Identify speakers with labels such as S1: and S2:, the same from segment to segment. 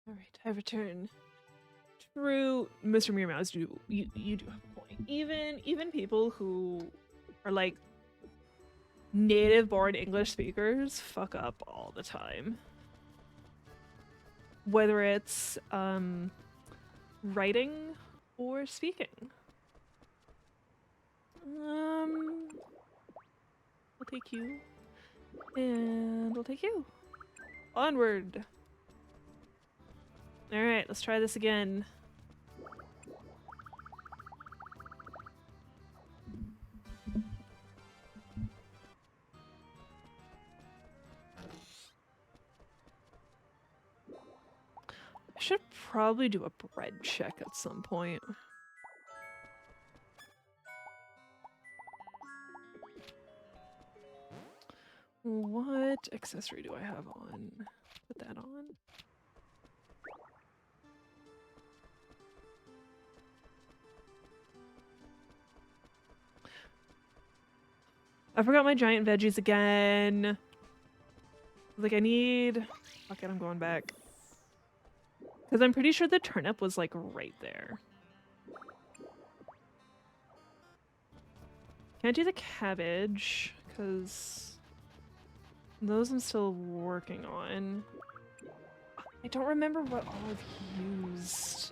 S1: Alright, I return. True, Mr. Meow, you do have a point. Even people who are like native born English speakers fuck up all the time. Whether it's writing or speaking. We'll take you. And we'll take you. Onward. Alright, let's try this again. I should probably do a bread check at some point. What accessory do I have on? Put that on. I forgot my giant veggies again. Like I need... Fuck it, I'm going back. Because I'm pretty sure the turnip was like right there. Can't do the cabbage because those I'm still working on. I don't remember what all I've used.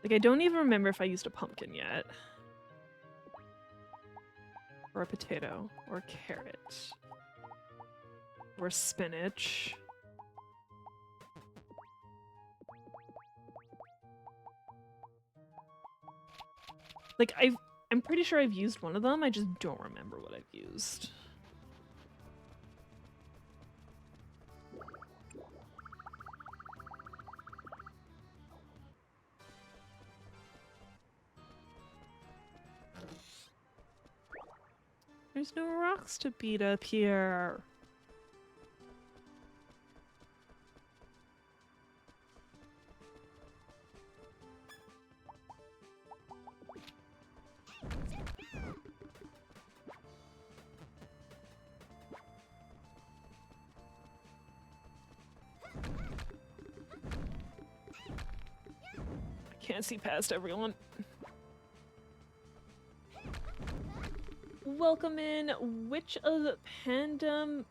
S1: Like, I don't even remember if I used a pumpkin yet. Or a potato. Or a carrot. Or spinach. Like, I'm pretty sure I've used one of them, I just don't remember what I've used. There's no rocks to beat up here. I can't see past everyone. Welcome in, Witch of Pandemonium.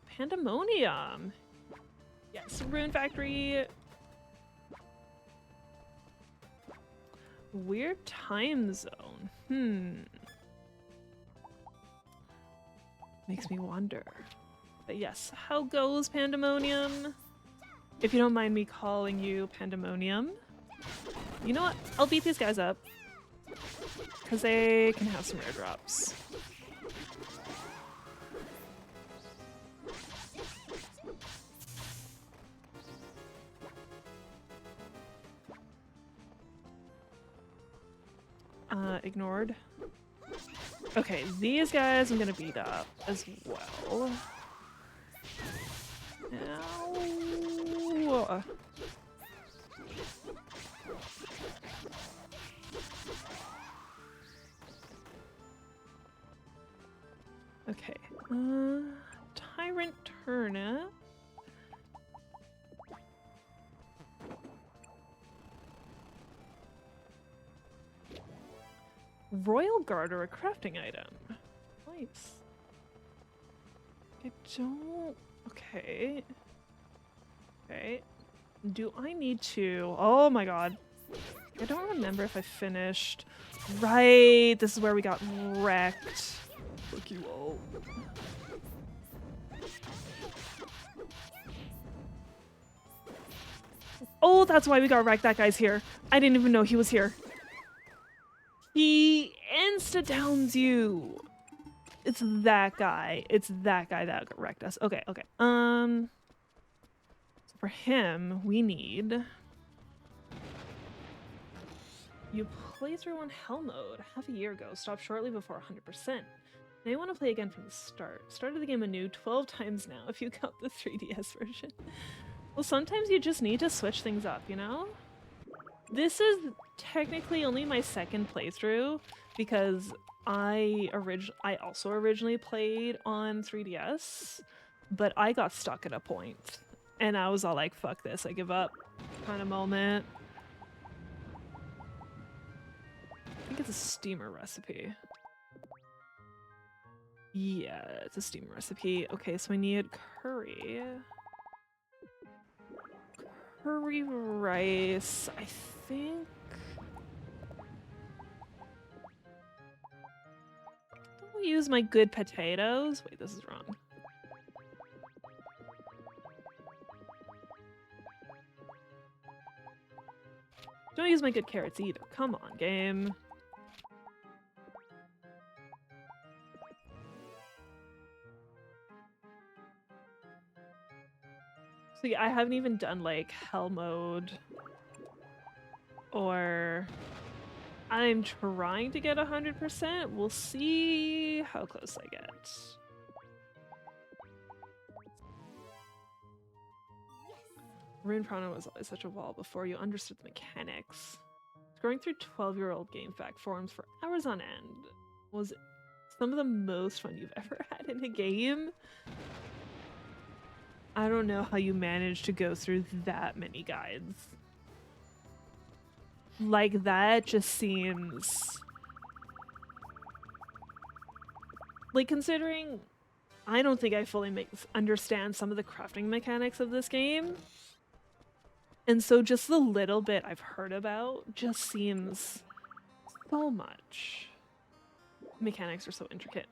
S1: Yes, Rune Factory. Weird time zone. Makes me wonder. But yes, how goes Pandemonium? If you don't mind me calling you Pandemonium. You know what? I'll beat these guys up. Because they can have some airdrops. Ignored. Okay, these guys I'm gonna beat up as well. Ow. Okay, Tyrant Turnip. Royal Garter, a crafting item. Nice. I don't... Okay. Okay. Do I need to... Oh my god. I don't remember if I finished... Right! This is where we got wrecked. Fuck you all. Oh, that's why we got wrecked. That guy's here. I didn't even know he was here. He insta-downs you. It's that guy. It's that guy that wrecked us. Okay, okay. So for him, we need... You play through on hell mode half a year ago. Stopped shortly before 100%. Now you want to play again from the start. Started the game anew 12 times now if you count the 3DS version. Well, sometimes you just need to switch things up, you know? This is technically only my second playthrough because I also originally played on 3DS, but I got stuck at a point, and I was all like, "Fuck this, I give up," kind of moment. I think it's a steamer recipe. Yeah, it's a steamer recipe. Okay, so I need curry. Curry rice, I think. Don't use my good potatoes. Wait, this is wrong. Don't use my good carrots either. Come on, game. So yeah, I haven't even done like hell mode, or I'm trying to get 100%. We'll see how close I get. Rune Prana was always such a wall before you understood the mechanics. Scrolling through 12-year-old GameFAQ forums for hours on end was some of the most fun you've ever had in a game. I don't know how you managed to go through that many guides. Like, that just seems... Like, considering I don't think I fully understand some of the crafting mechanics of this game. And so just the little bit I've heard about just seems so much. Mechanics are so intricate.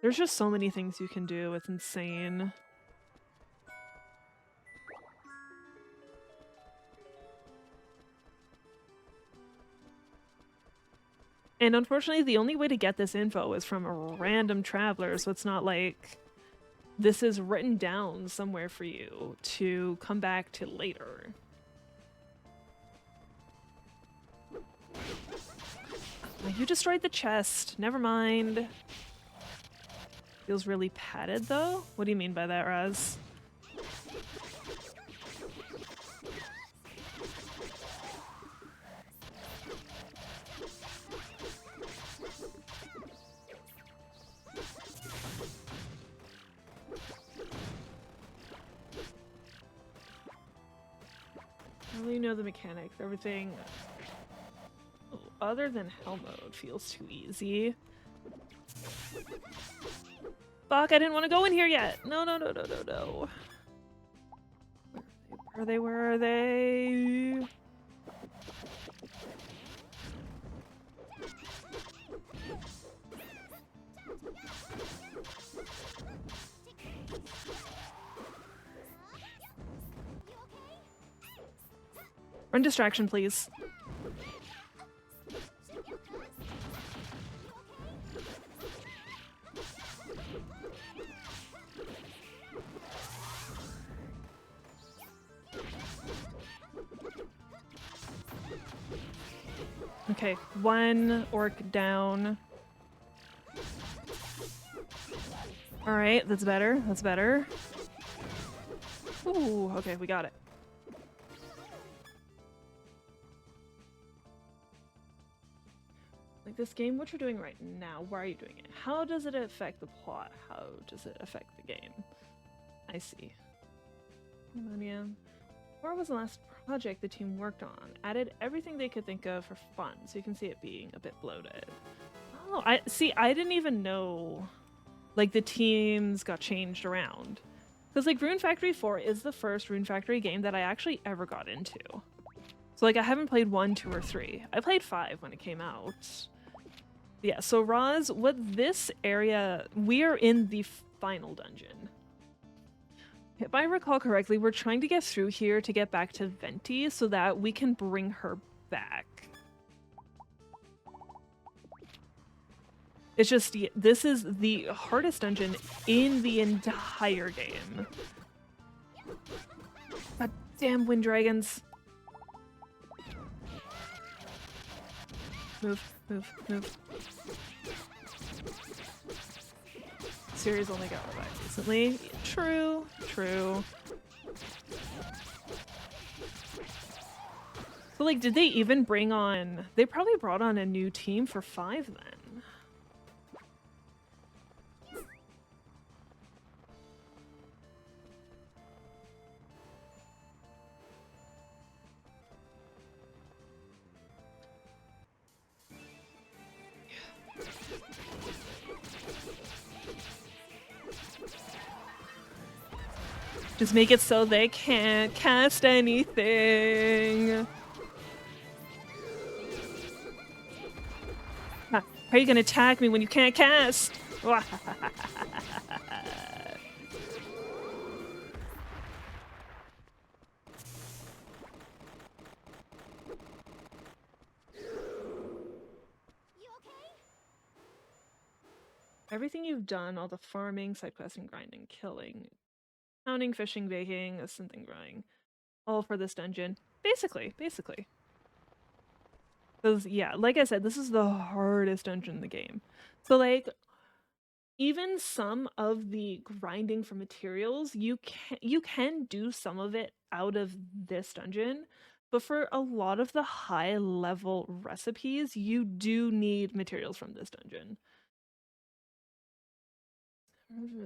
S1: There's just so many things you can do. It's insane. And unfortunately, the only way to get this info is from a random traveler, so it's not like this is written down somewhere for you to come back to later. Oh, you destroyed the chest. Never mind. Feels really padded, though? What do you mean by that, Raz? I really know the mechanics. Everything other than hell mode feels too easy. Fuck, I didn't want to go in here yet. No, no, no, no, no, no. Where are they? Where are they? Run distraction, please. Okay, one orc down. Alright, that's better. That's better. Ooh, okay, we got it. Like this game, what you're doing right now, why are you doing it? How does it affect the plot? How does it affect the game? I see. Pneumonia. Where was the last project the team worked on? Added everything they could think of for fun, so you can see it being a bit bloated. Oh, I didn't even know, like, the teams got changed around. Because, like, Rune Factory 4 is the first Rune Factory game that I actually ever got into. So, like, I haven't played 1, 2, or 3. I played 5 when it came out. Yeah, so Roz, what this area... We are in the final dungeon. If I recall correctly, we're trying to get through here to get back to Venti so that we can bring her back. It's just, this is the hardest dungeon in the entire game. God damn wind dragons. Move, move, move. Series only got revived recently. True, true. So, like, did they even bring on... They probably brought on a new team for 5 then. Just make it so they can't cast anything. How are you gonna attack me when you can't cast? Everything you've done, all the farming, side questing, grinding, killing, counting, fishing, baking, something growing, all for this dungeon. Basically. Because, yeah, like I said, this is the hardest dungeon in the game. So, like, even some of the grinding for materials, you can do some of it out of this dungeon, but for a lot of the high-level recipes, you do need materials from this dungeon.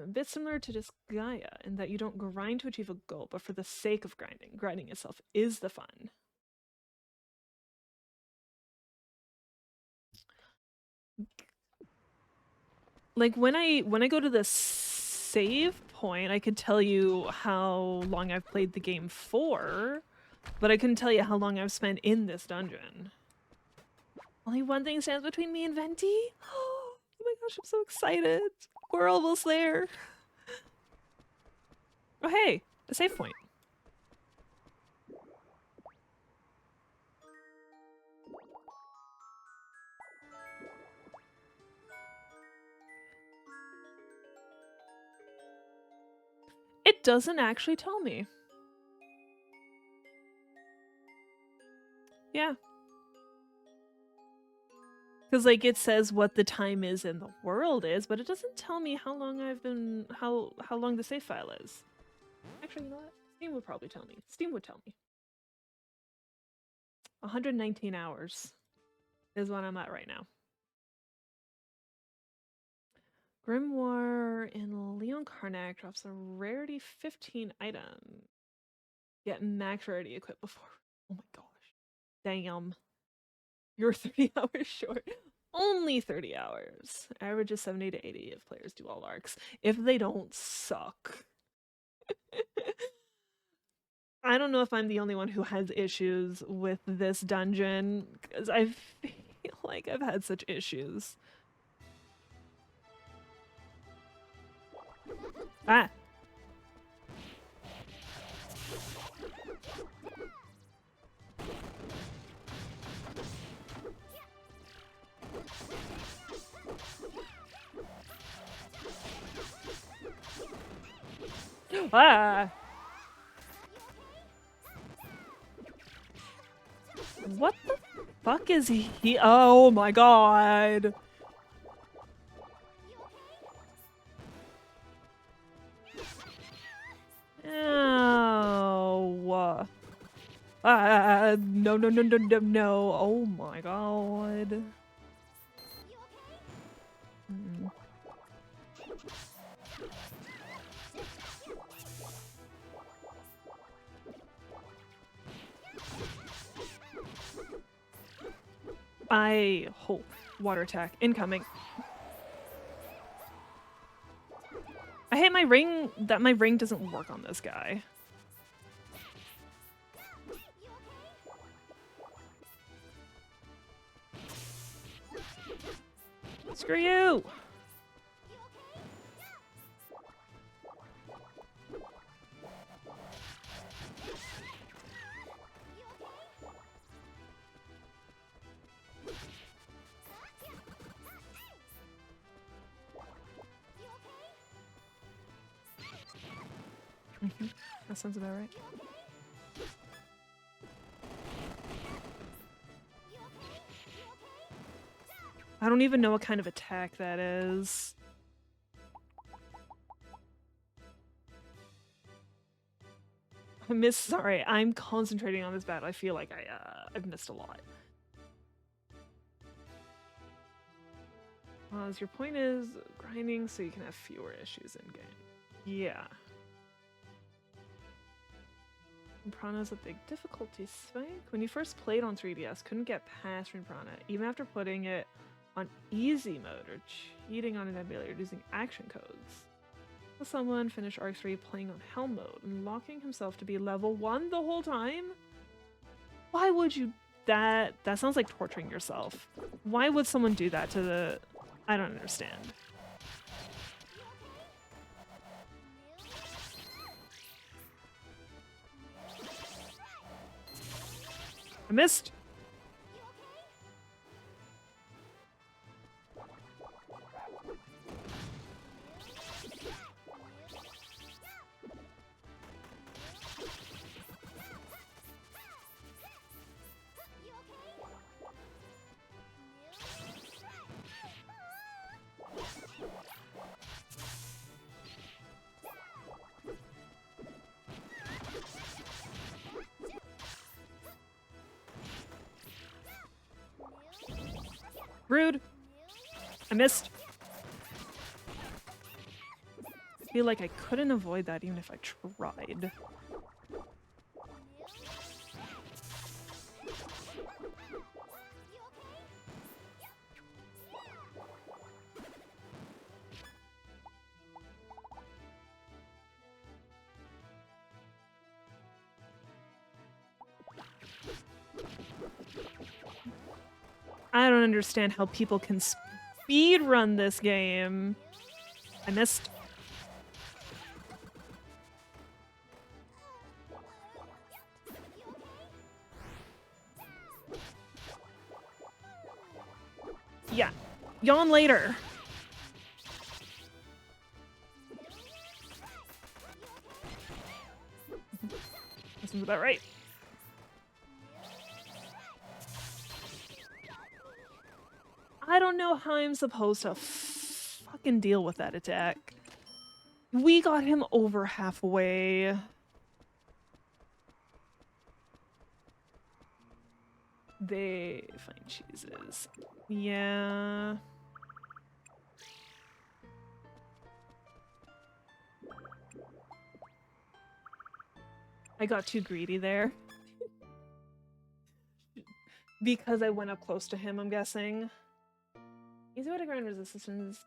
S1: A bit similar to Disgaea in that you don't grind to achieve a goal, but for the sake of grinding. Grinding itself is the fun. Like when I go to the save point, I could tell you how long I've played the game for, but I couldn't tell you how long I've spent in this dungeon. Only one thing stands between me and Venti. Oh my gosh, I'm so excited. We're almost there. Oh hey, a save point. It doesn't actually tell me. Yeah. Because, like, it says what the time is in the world is, but it doesn't tell me how long I've been, how long the save file is. Actually, you know what? Steam would probably tell me. Steam would tell me. 119 hours is what I'm at right now. Grimoire in Leon Karnak drops a rarity 15 item. Get max rarity equipped before. Oh my gosh. Damn. You're 30 hours short. Only 30 hours. Average is 70 to 80 if players do all arcs. If they don't suck. I don't know if I'm the only one who has issues with this dungeon, because I feel like I've had such issues. Ah! Ah! What the fuck is he? Oh my god! Oh. No, no, no, no, no, no. Oh my god. Mm. I hope. Water attack. Incoming. I hate my ring, that my ring doesn't work on this guy. Screw you! That sounds about right. I don't even know what kind of attack that is. Sorry, I'm concentrating on this battle. I feel like I've missed a lot. As your point is grinding so you can have fewer issues in game. Yeah. Prana is a big difficulty spike. When you first played on 3DS, couldn't get past Rune Prana, even after putting it on easy mode or cheating on an emulator using action codes. Someone finish Arc 3 playing on Hell mode and locking himself to be level 1 the whole time? Why would you... That sounds like torturing yourself. Why would someone do that to the... I don't understand. I missed! Rude! I missed! I feel like I couldn't avoid that even if I tried. I don't understand how people can speed run this game. I missed. Yeah. Yawn later. This is about right. I don't know how I'm supposed to fucking deal with that attack. We got him over halfway. They find cheeses. Yeah. I got too greedy there. Because I went up close to him, I'm guessing. Easy way to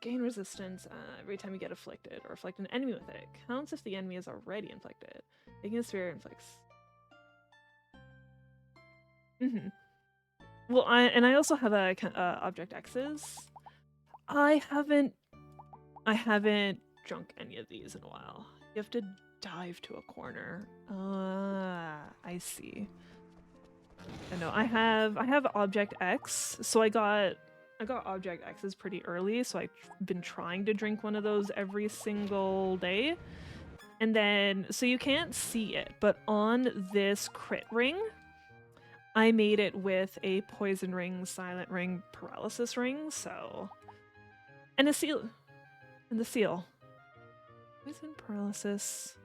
S1: gain resistance every time you get afflicted, or afflict an enemy with it. Counts if the enemy is already inflicted. Making a sphere inflicts. Well, I also have a object X's. I haven't drunk any of these in a while. You have to dive to a corner. I see. I know. I have object X, so I got object X's pretty early, so I've been trying to drink one of those every single day. And then, so you can't see it, but on this crit ring, I made it with a poison ring, silent ring, paralysis ring, so... And a seal. And the seal. Poison, paralysis...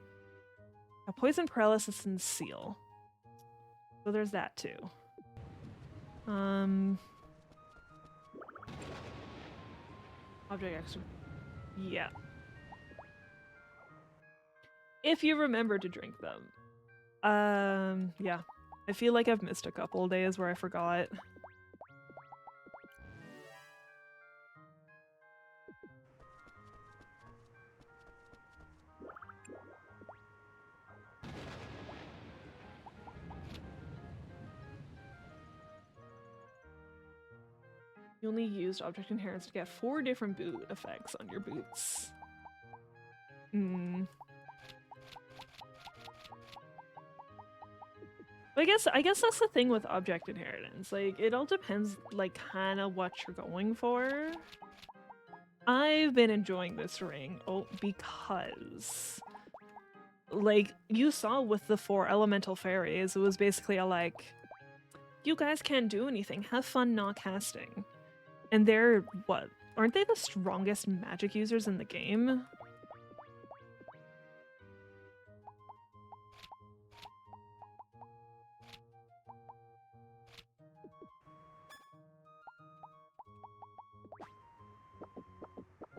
S1: A poison, paralysis, and seal. So there's that too. Object extra. Yeah. If you remember to drink them. Yeah. I feel like I've missed a couple of days where I forgot. You only used object inheritance to get 4 different boot effects on your boots. But I guess that's the thing with object inheritance. Like, it all depends, like, kind of what you're going for. I've been enjoying this ring, because, like, you saw with the 4 elemental fairies, it was basically a, like, you guys can't do anything, have fun not casting. And they're, what, aren't they the strongest magic users in the game?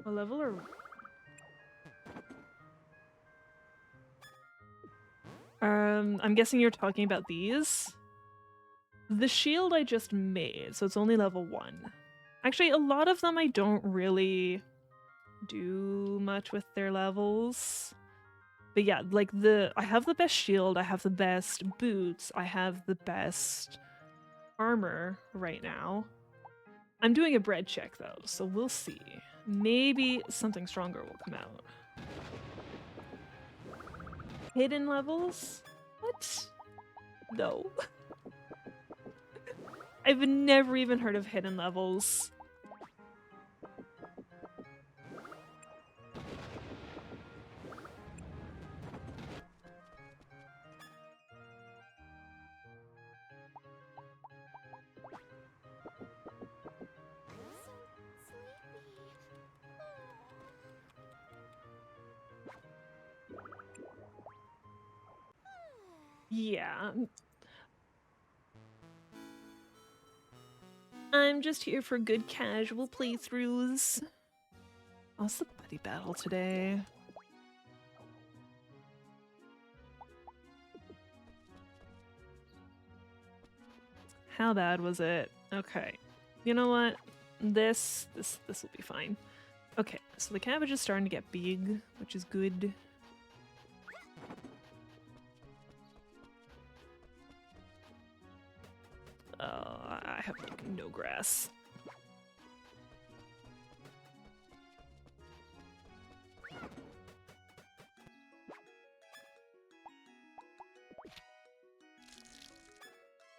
S1: What level are... I'm guessing you're talking about these? The shield I just made, so it's only level 1. Actually, a lot of them I don't really do much with their levels. But yeah, like I have the best shield, I have the best boots, I have the best armor right now. I'm doing a bread check though, so we'll see. Maybe something stronger will come out. Hidden levels? What? No. I've never even heard of hidden levels. Yeah. I'm just here for good casual playthroughs. What's the buddy battle today? How bad was it? Okay. You know what? This will be fine. Okay, so the cabbage is starting to get big, which is good. I have like no grass.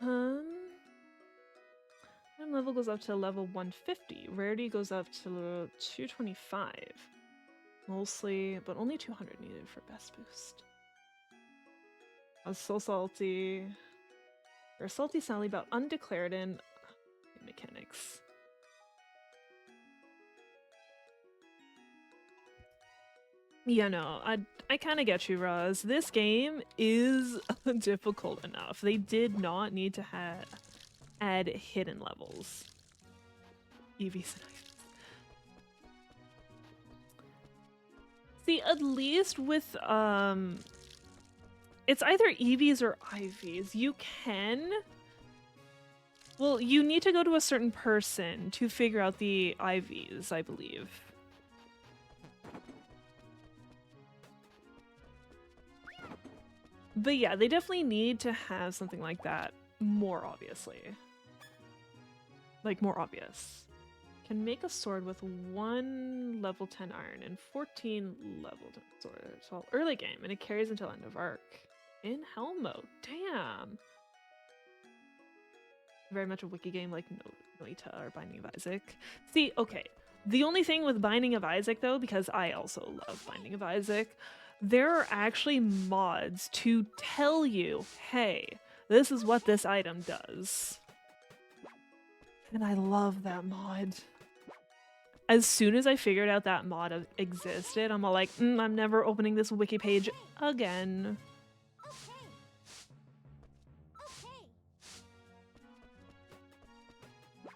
S1: And level goes up to level 150. Rarity goes up to 225. Mostly, but only 200 needed for best boost. I was so salty. You're salty Sally about undeclared and mechanics. Yeah, no, I kind of get you, Roz. This game is difficult enough. They did not need to add hidden levels. EVs and items. See, at least with it's either EVs or IVs. You can. Well, you need to go to a certain person to figure out the IVs, I believe. But yeah, they definitely need to have something like that more obviously. Like, more obvious. Can make a sword with 1 level 10 iron and 14 level 10 sword. It's all early game, and it carries until end of arc. In hell mode. Damn! Very much a wiki game like Noita or Binding of Isaac. See, okay. The only thing with Binding of Isaac, though, because I also love Binding of Isaac, there are actually mods to tell you, hey, this is what this item does. And I love that mod. As soon as I figured out that mod existed, I'm all like, I'm never opening this wiki page again.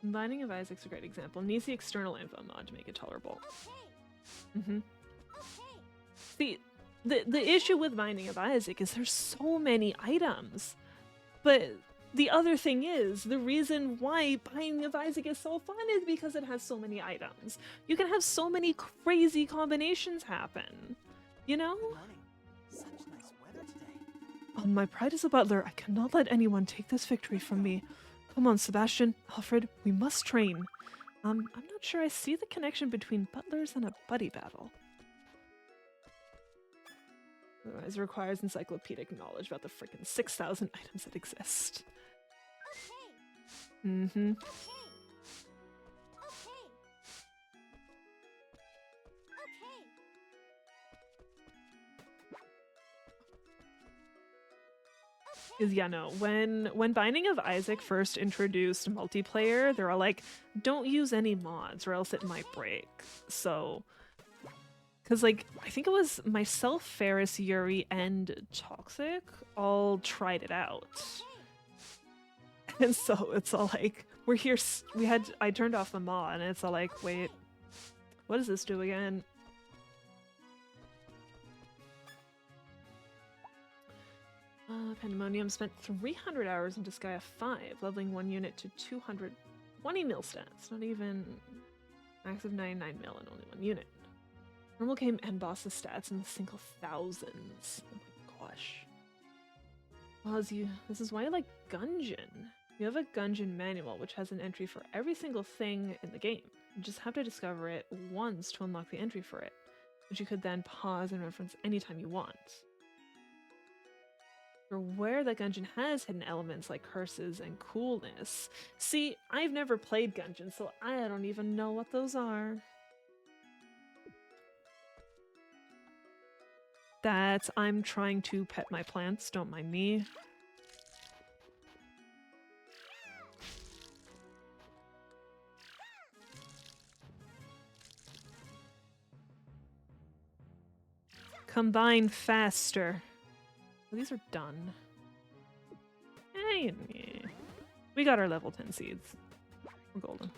S1: Binding of Isaac's a great example. Needs the external info mod to make it tolerable. See, the issue with Binding of Isaac is there's so many items. But the other thing is, the reason why Binding of Isaac is so fun is because it has so many items. You can have so many crazy combinations happen. You know?
S2: Good morning. Such nice weather today.
S1: My pride as a butler, I cannot let anyone take this victory from me. Come on, Sebastian, Alfred, we must train. I'm not sure I see the connection between butlers and a buddy battle. Otherwise, it requires encyclopedic knowledge about the frickin' 6,000 items that exist. Okay. Because yeah, no, when Binding of Isaac first introduced multiplayer, they were like, don't use any mods or else it might break. So, because like, I think it was myself, Ferris, Yuri, and Toxic all tried it out. And so it's all like, we're here, I turned off the mod and it's all like, wait, what does this do again? Pandemonium spent 300 hours in Disgaea 5, leveling 1 unit to 220 mil stats. Not even max of 99 mil and only 1 unit. Normal game and boss's stats in the single thousands. Oh my gosh. This is why I like Gungeon. You have a Gungeon manual, which has an entry for every single thing in the game. You just have to discover it once to unlock the entry for it, which you could then pause and reference anytime you want. You're aware that Gungeon has hidden elements like curses and coolness. See, I've never played Gungeon, so I don't even know what those are. I'm trying to pet my plants, don't mind me. Combine faster. Well, these are done. Hey, we got our level 10 seeds. We're golden.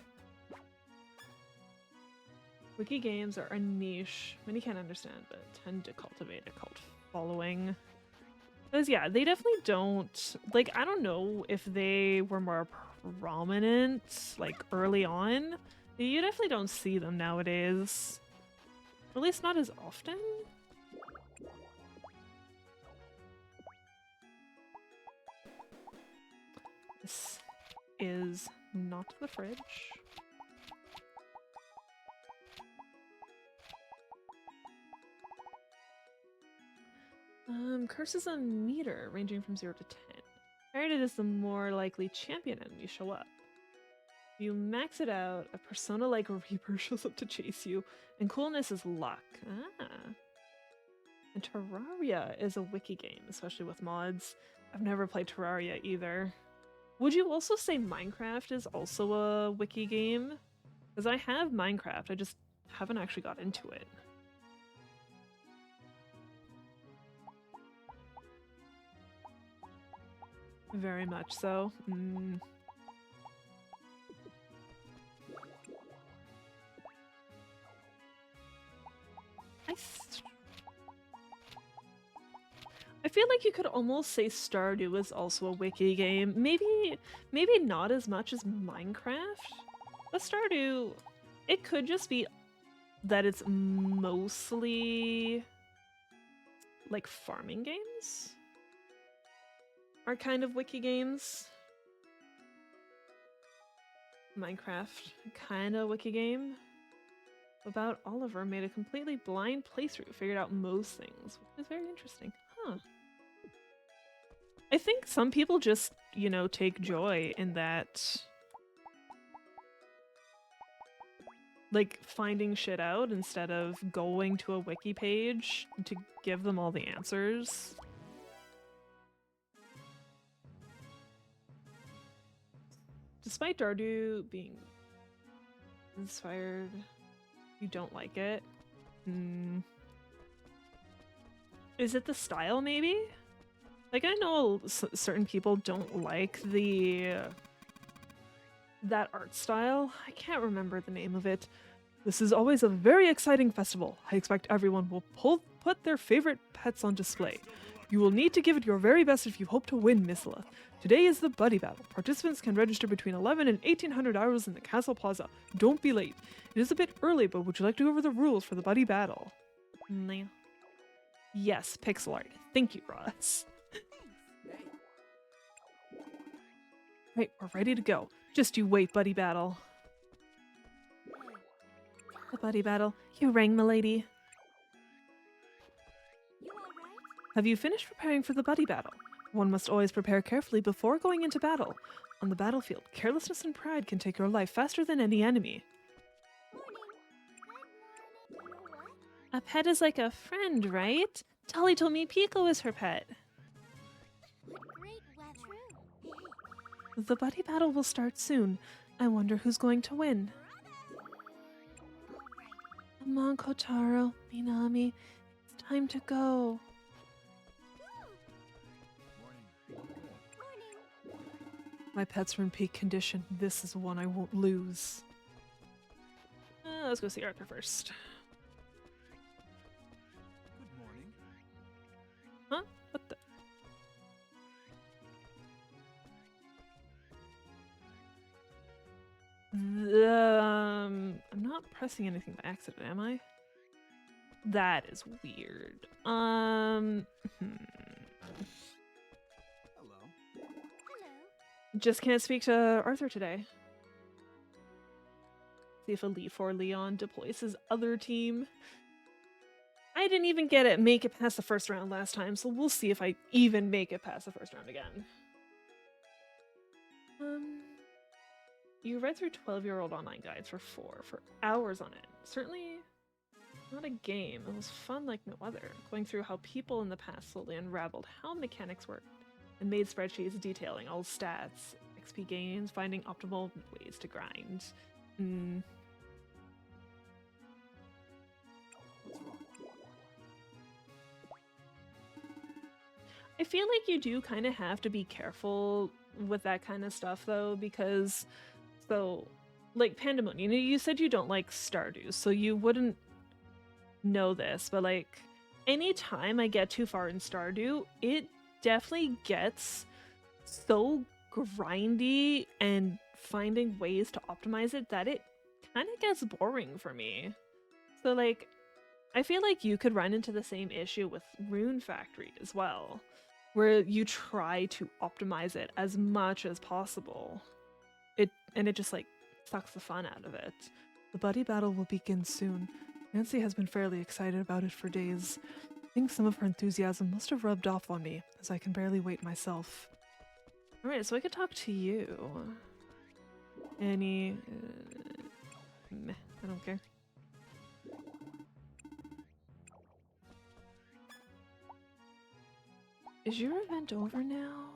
S1: Wiki games are a niche many can't understand, but tend to cultivate a cult following. Because, yeah, they definitely don't... Like, I don't know if they were more prominent, like, early on. You definitely don't see them nowadays. At least not as often. This is not the fridge. Curses a meter ranging from 0 to 10. Higher it is, the more likely champion enemies show up. If you max it out, a persona like Reaper shows up to chase you, and coolness is luck. Ah. And Terraria is a wiki game, especially with mods. I've never played Terraria either. Would you also say Minecraft is also a wiki game? Because I have Minecraft, I just haven't actually got into it. Very much so. I feel like you could almost say Stardew is also a wiki game. Maybe not as much as Minecraft. But Stardew, it could just be that it's mostly like farming games are kind of wiki games. Minecraft, kind of wiki game. About Oliver made a completely blind playthrough, figured out most things, which is very interesting. Huh. I think some people just, you know, take joy in that, like, finding shit out instead of going to a wiki page to give them all the answers. Despite Stardew being inspired, you don't like it. Is it the style, maybe? Like, I know certain people don't like that art style. I can't remember the name of it. This is always a very exciting festival. I expect everyone will put their favorite pets on display. You will need to give it your very best if you hope to win, Missila. Today is the Buddy Battle. Participants can register between 11 and 1800 hours in the Castle Plaza. Don't be late. It is a bit early, but would you like to go over the rules for the Buddy Battle? Nah. Yes, pixel art. Thank you, Ross. Right, we're ready to go. Just you wait, Buddy Battle. The Buddy Battle. You rang, milady. Have you finished preparing for the Buddy Battle? One must always prepare carefully before going into battle. On the battlefield, carelessness and pride can take your life faster than any enemy. A pet is like a friend, right? Tali told me Pico is her pet. The Buddy Battle will start soon. I wonder who's going to win. Come on, Kotaro, Minami. It's time to go. My pets are in peak condition. This is one I won't lose. Let's go see Arthur first.
S2: Good morning.
S1: Huh? What the? I'm not pressing anything by accident, am I? That is weird.
S2: Hello.
S1: Just can't speak to Arthur today. See if Elite Four Leon deploys his other team. I didn't even make it past the first round last time, so we'll see if I even make it past the first round again. You read through 12-year-old online guides for hours on end. Certainly not a game. It was fun like no other. Going through how people in the past slowly unraveled how mechanics worked and made spreadsheets detailing all stats, XP gains, finding optimal ways to grind. I feel like you do kind of have to be careful with that kind of stuff though, because like Pandemonium, you said you don't like Stardew, so you wouldn't know this, but like anytime I get too far in Stardew, it definitely gets so grindy and finding ways to optimize it that it kind of gets boring for me. So like I feel like you could run into the same issue with Rune Factory as well, where you try to optimize it as much as possible. It just like sucks the fun out of it.
S3: The buddy battle will begin soon. Nancy has been fairly excited about it for days. I think some of her enthusiasm must have rubbed off on me, as I can barely wait myself.
S1: Alright, so I could talk to you. Any... meh, I don't care. Is your event over now?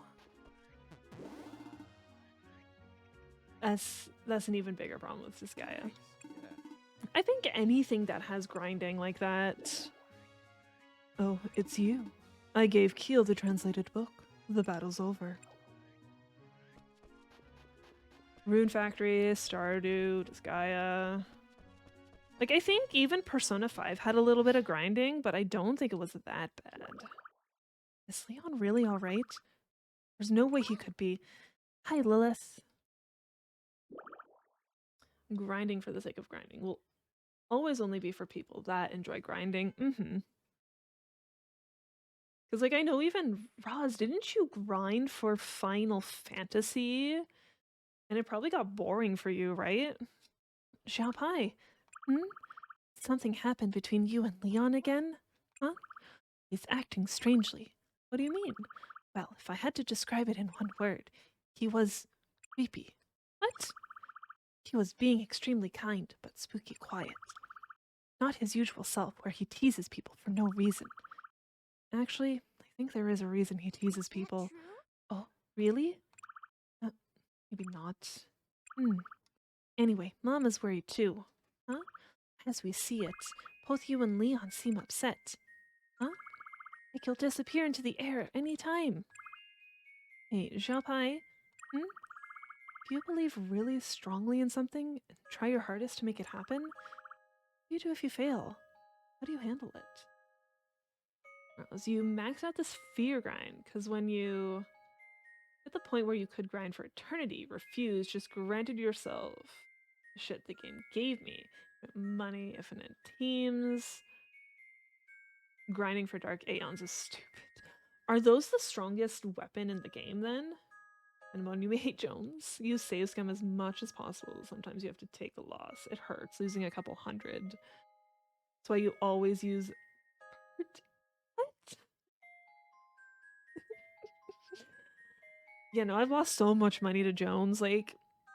S1: That's an even bigger problem with this guy.
S2: Yeah.
S1: I think anything that has grinding like that.
S3: Oh, it's you. I gave Keel the translated book. The battle's over.
S1: Rune Factory, Stardew, Disgaea. Like, I think even Persona 5 had a little bit of grinding, but I don't think it was that bad. Is Leon really alright? There's no way he could be. Hi, Lilith. Grinding for the sake of grinding will always only be for people that enjoy grinding. Because, like, I know even Roz, didn't you grind for Final Fantasy? And it probably got boring for you, right? Xiaopai, something happened between you and Leon again? Huh? He's acting strangely. What do you mean? Well, if I had to describe it in one word, he was creepy. What? He was being extremely kind, but spooky quiet. Not his usual self, where he teases people for no reason. Actually, I think there is a reason he teases people. Oh, really? Maybe not. Anyway, Mom is worried too. Huh? As we see it, both you and Leon seem upset. Huh? Like you'll disappear into the air at any time. Hey, Xiaopai, if you believe really strongly in something and try your hardest to make it happen, what do you do if you fail? How do you handle it? Rose, you max out this fear grind, because when you at the point where you could grind for eternity, refuse, just granted yourself the shit the game gave me. Money, infinite teams. Grinding for dark aeons is stupid. Are those the strongest weapon in the game then? And when you hate Jones, use save scum as much as possible. Sometimes you have to take a loss. It hurts losing a couple hundred. That's why you always use... What? Yeah, no, I've lost so much money to Jones. Like,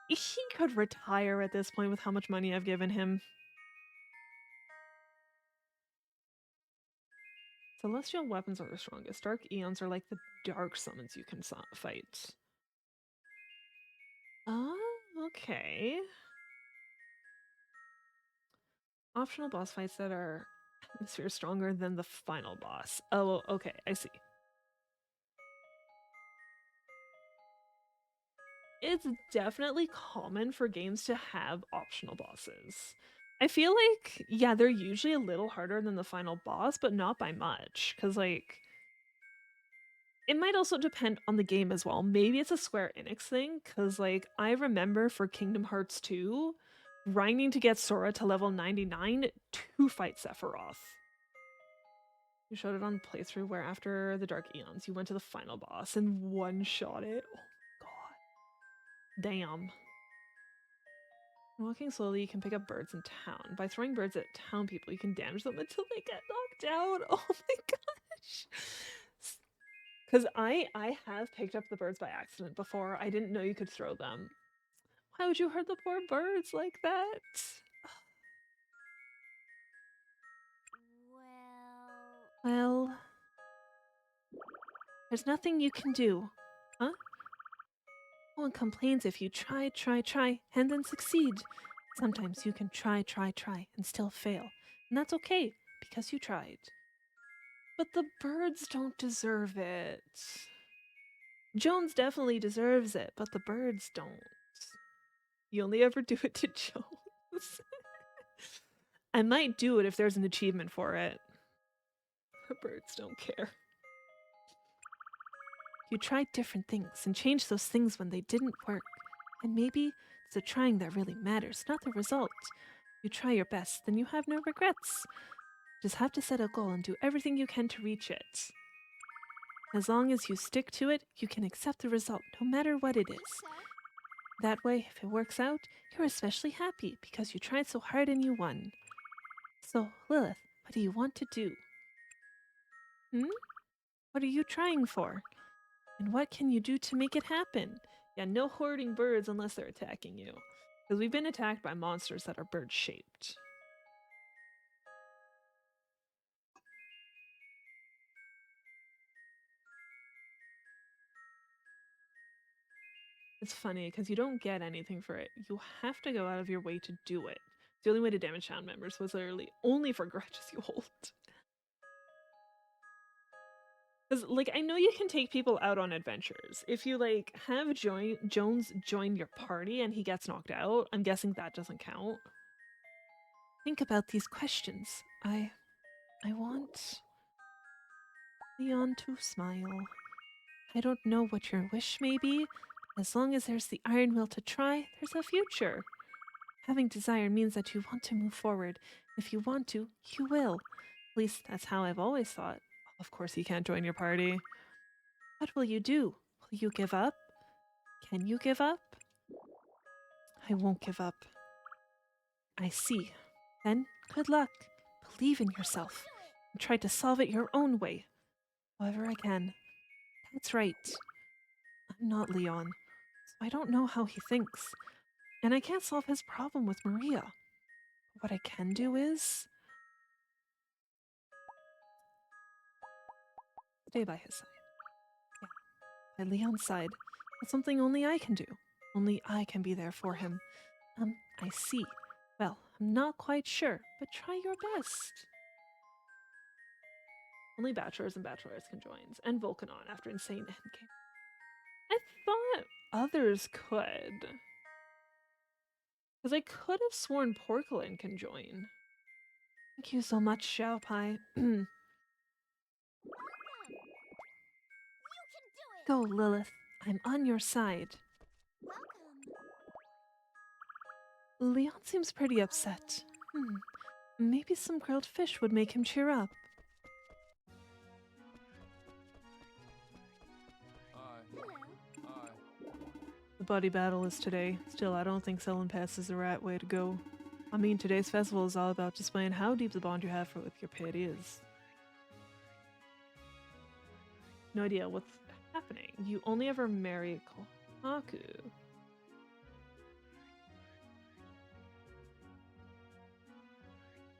S1: he could retire at this point with how much money I've given him. Celestial weapons are the strongest. Dark Eons are like the dark summons you can fight. Okay. Optional boss fights that are atmosphere stronger than the final boss. Oh, okay, I see. It's definitely common for games to have optional bosses. I feel like, yeah, they're usually a little harder than the final boss, but not by much. Because, like, it might also depend on the game as well. Maybe it's a Square Enix thing, because, like, I remember for Kingdom Hearts 2, grinding to get Sora to level 99 to fight Sephiroth. You showed it on playthrough where after the Dark Eons, you went to the final boss and one-shot it. Oh god. Damn. Walking slowly, you can pick up birds in town. By throwing birds at town people, you can damage them until they get knocked out. Oh my gosh. Because I have picked up the birds by accident before. I didn't know you could throw them. Why would you hurt the poor birds like that? Well, there's nothing you can do. Huh? No one complains if you try, and then succeed. Sometimes you can try, and still fail. And that's okay, because you tried. But the birds don't deserve it. Jones definitely deserves it, but the birds don't. You only ever do it to Jones. I might do it if there's an achievement for it. The birds don't care. You tried different things and changed those things when they didn't work. And maybe it's the trying that really matters, not the result. You try your best, then you have no regrets. Just have to set a goal and do everything you can to reach it. As long as you stick to it, you can accept the result, no matter what it is. That way, if it works out, you're especially happy because you tried so hard and you won. So, Lilith, what do you want to do? What are you trying for? And what can you do to make it happen? Yeah, no hoarding birds unless they're attacking you. Because we've been attacked by monsters that are bird-shaped. It's funny, because you don't get anything for it. You have to go out of your way to do it. The only way to damage town members was literally only for grudges you hold. Because, like, I know you can take people out on adventures. If you, like, have Jones join your party and he gets knocked out, I'm guessing that doesn't count. Think about these questions. I want Leon to smile. I don't know what your wish may be. As long as there's the iron will to try, there's a future. Having desire means that you want to move forward. If you want to, you will. At least that's how I've always thought. Of course he can't join your party. What will you do? Will you give up? Can you give up? I won't give up. I see. Then, good luck. Believe in yourself. And try to solve it your own way. However I can. That's right. I'm not Leon, so I don't know how he thinks. And I can't solve his problem with Maria. But what I can do is stay by his side. Yeah, by Leon's side. That's something only I can do. Only I can be there for him. I see. Well, I'm not quite sure, but try your best. Only bachelors and bachelorettes can join, and Volcanon after Insane Endgame. I thought others could. Because I could have sworn Porcelain can join. Thank you so much, Xiao Pai. Go, Lilith. I'm on your side. Leon seems pretty upset. Maybe some grilled fish would make him cheer up. The buddy battle is today. Still, I don't think selling pass is the right way to go. I mean, today's festival is all about displaying how deep the bond you have with your pet is. No idea what's happening. You only ever marry Kohaku.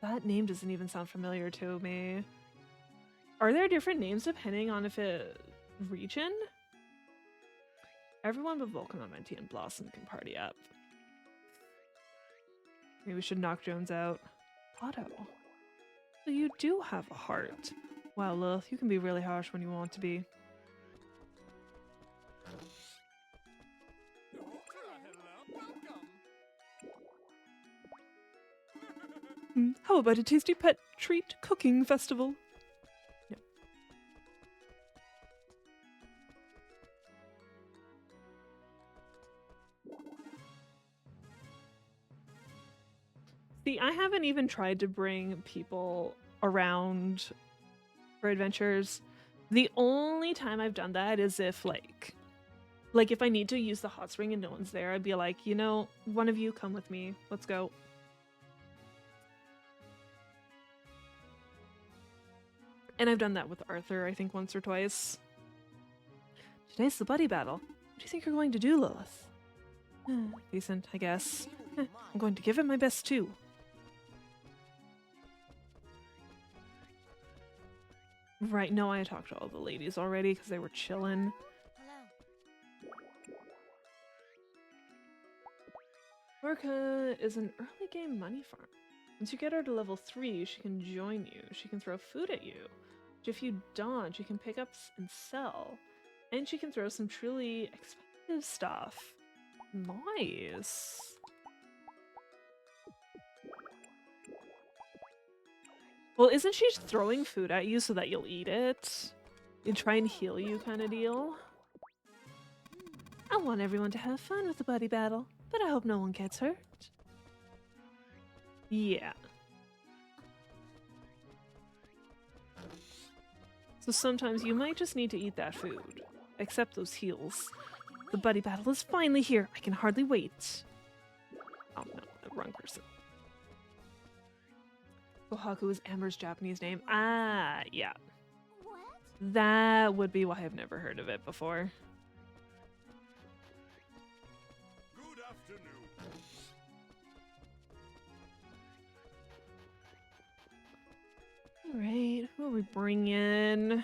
S1: That name doesn't even sound familiar to me. Are there different names depending on if it region? Everyone but Volcanon, Venti, and Blossom can party up. Maybe we should knock Jones out. Otto. So you do have a heart. Wow, Lilith, you can be really harsh when you want to be. How about a tasty pet treat cooking festival? No. See, I haven't even tried to bring people around for adventures. The only time I've done that is if like if I need to use the hot spring and no one's there, I'd be like, you know, one of you come with me. Let's go. And I've done that with Arthur, I think, once or twice. Today's the buddy battle. What do you think you're going to do, Lilith? Decent, I guess. I'm going to give it my best, too. Right, no, I talked to all the ladies already because they were chilling. Orca is an early game money farm. Once you get her to level 3, she can join you. She can throw food at you. Which if you dodge, you can pick up and sell. And she can throw some truly expensive stuff. Nice. Well, isn't she throwing food at you so that you'll eat it? And try and heal you kind of deal? I want everyone to have fun with the buddy battle, but I hope no one gets hurt. Yeah. So sometimes you might just need to eat that food. Accept those heals. The buddy battle is finally here. I can hardly wait. Oh no, the wrong person. Kohaku is Amber's Japanese name. Ah, yeah.
S4: What?
S1: That would be why I've never heard of it before.
S5: Good afternoon.
S1: Alright, who are we bringing?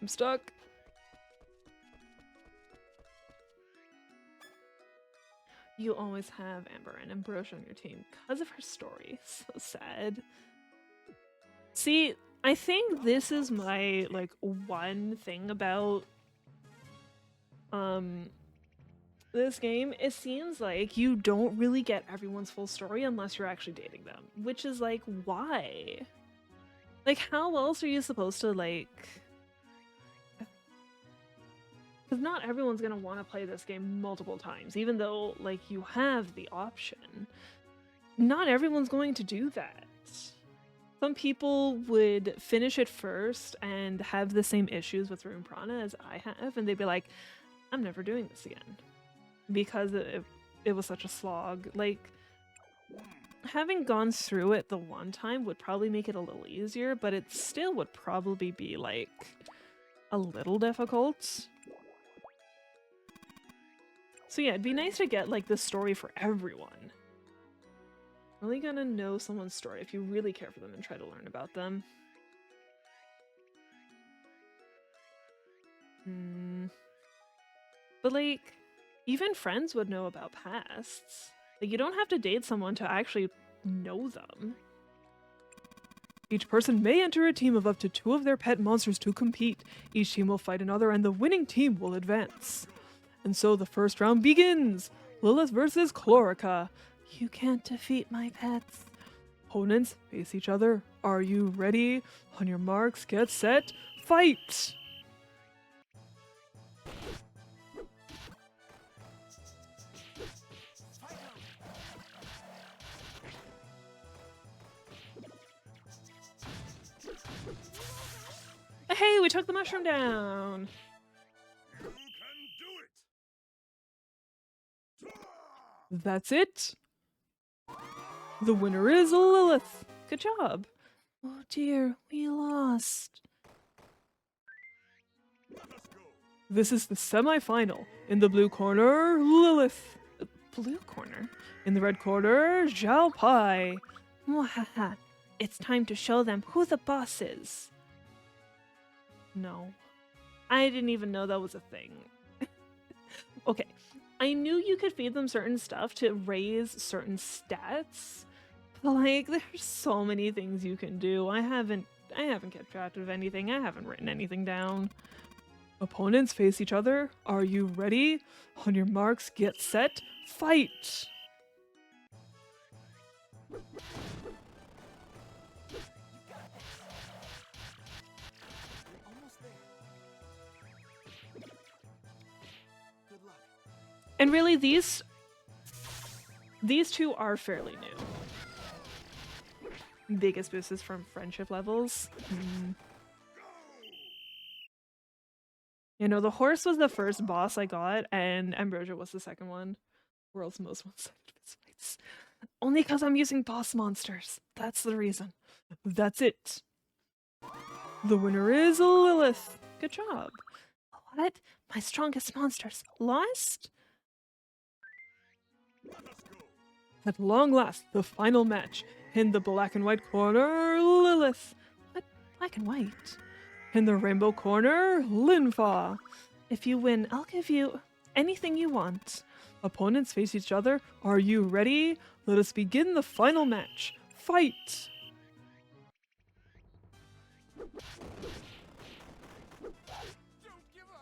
S1: I'm stuck. You always have Amber and Ambrosia on your team because of her story. So sad. See, I think this is my, like, one thing about, this game. It seems like you don't really get everyone's full story unless you're actually dating them. Which is, like, why? Like, how else are you supposed to, like... Because not everyone's gonna want to play this game multiple times, even though, like, you have the option. Not everyone's going to do that. Some people would finish it first and have the same issues with Rune Prana as I have, and they'd be like, I'm never doing this again. Because it was such a slog. Like, having gone through it the one time would probably make it a little easier, but it still would probably be, like, a little difficult. So yeah, it'd be nice to get, like, the story for everyone. Really gonna know someone's story if you really care for them and try to learn about them. But, like, even friends would know about pasts. Like, you don't have to date someone to actually know them. Each person may enter a team of up to 2 of their pet monsters to compete. Each team will fight another and the winning team will advance. And so the first round begins! Lilith versus Chlorica. You can't defeat my pets. Opponents face each other. Are you ready? On your marks, get set, fight! Hey, we took the mushroom down!
S5: You can do it.
S1: That's it! The winner is Lilith! Good job! Oh dear, we lost.
S5: Let us go.
S1: This is the semi-final. In the blue corner, Lilith. Blue corner? In the red corner, Zhao Pai. Mwahaha. It's time to show them who the boss is. No. I didn't even know that was a thing. Okay. I knew you could feed them certain stuff to raise certain stats. But, like, there's so many things you can do. I haven't kept track of anything. I haven't written anything down. Opponents face each other. Are you ready? On your marks, get set, fight! And really, these two are fairly new. Biggest boost is from friendship levels. You know, the horse was the first boss I got, and Ambrosia was the second one. World's most one-sided fights. Only because I'm using boss monsters. That's the reason. That's it. The winner is Lilith. Good job. What? My strongest monsters lost? At long last, the final match. In the black and white corner, Lilith. What? Black and white? In the rainbow corner, Linfa. If you win, I'll give you anything you want. Opponents face each other. Are you ready? Let us begin the final match. Fight!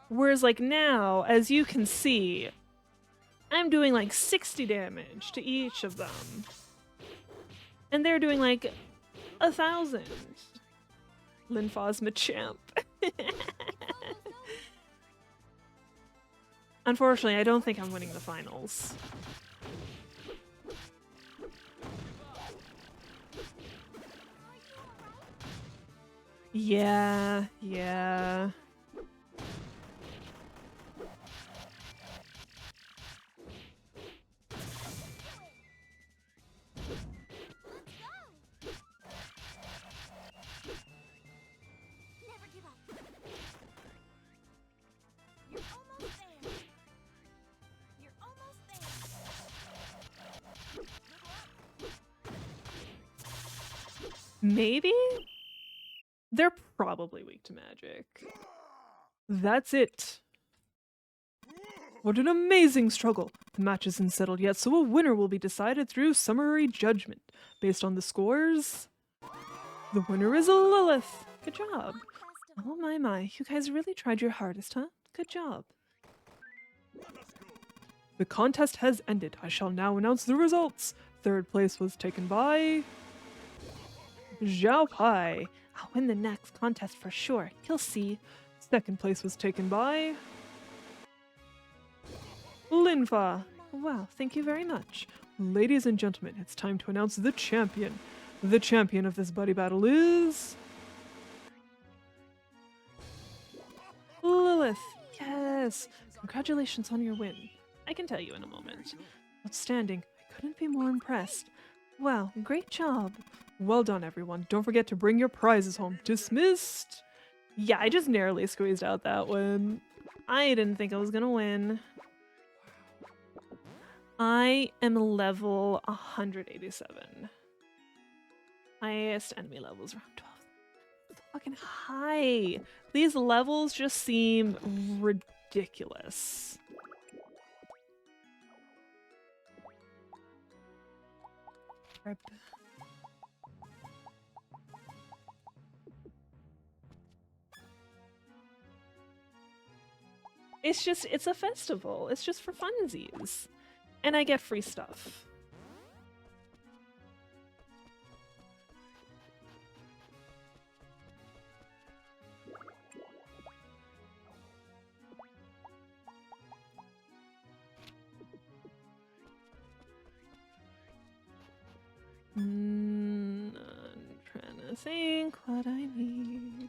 S1: Whereas like now, as you can see, I'm doing like 60 damage to each of them. And they're doing like 1,000. Linfa's Machamp. Unfortunately, I don't think I'm winning the finals. Yeah. Maybe? They're probably weak to magic. That's it. What an amazing struggle. The match isn't settled yet, so a winner will be decided through summary judgment. Based on the scores, the winner is Lilith. Good job. Oh my, you guys really tried your hardest, huh? Good job. The contest has ended. I shall now announce the results. Third place was taken by Zhao Pai. I'll win the next contest for sure. You'll see. Second place was taken by Linfa. Wow, thank you very much. Ladies and gentlemen, it's time to announce the champion. The champion of this buddy battle is Lilith. Yes. Congratulations on your win. I can tell you in a moment. Outstanding. I couldn't be more impressed. Wow, great job. Well done, everyone. Don't forget to bring your prizes home. Dismissed. Yeah, I just narrowly squeezed out that one. I didn't think I was gonna win. I am level 187. Highest enemy levels around 12. It's fucking high. These levels just seem ridiculous. Rip. It's a festival. It's just for funsies. And I get free stuff. I'm trying to think what I need.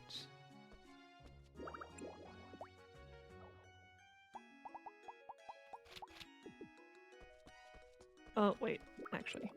S1: Oh, wait. Actually.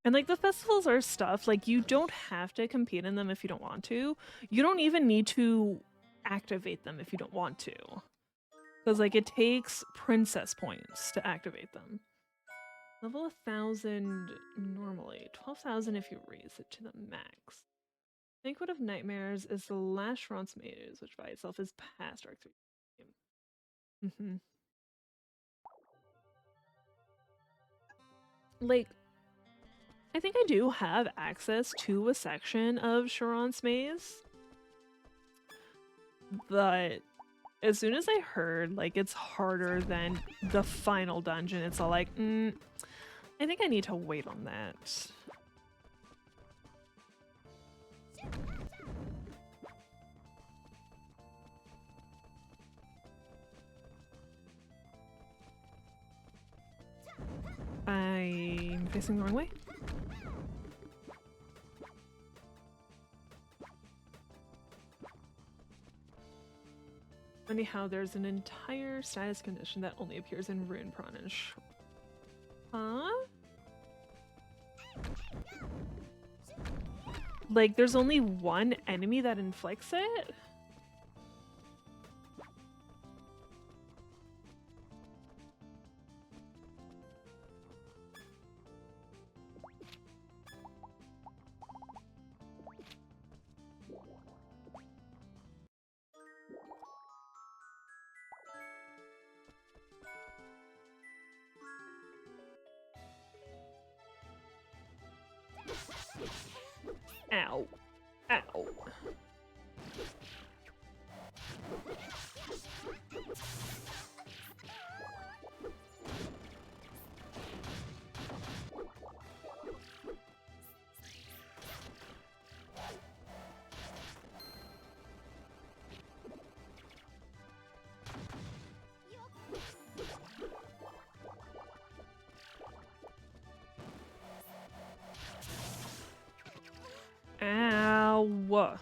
S1: And like the festivals are stuff, like you don't have to compete in them if you don't want to. You don't even need to activate them if you don't want to. Because like it takes princess points to activate them. Level 1,000 normally. 12,000 if you raise it to the max. Banquet of Nightmares is the last Shron's Maze, which by itself is past Arc 3. like, I think I do have access to a section of Charon's Maze, but as soon as I heard, like, it's harder than the final dungeon, it's all like, I think I need to wait on that. I'm facing the wrong way. Anyhow, there's an entire status condition that only appears in Rune, Prawn, and Huh? Like, there's only one enemy that inflicts it? Ow. Ow. Ow.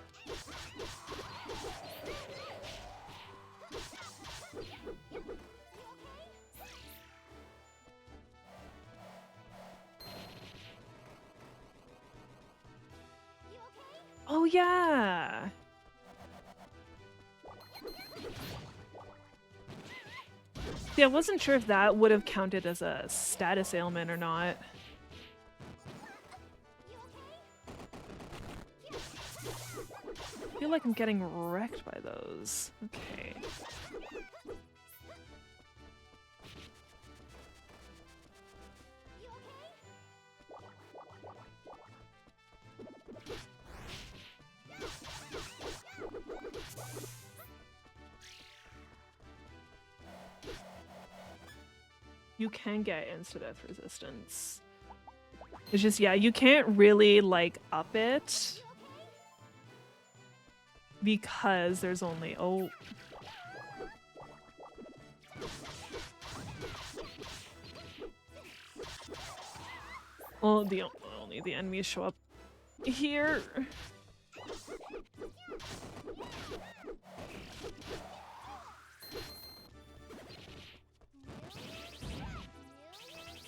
S1: Oh yeah. Yeah, I wasn't sure if that would have counted as a status ailment or not. I feel like I'm getting wrecked by those. Okay. You can get insta-death resistance. It's just, yeah, you can't really, like, up it. Because there's only... Oh. Well, only the enemies show up here.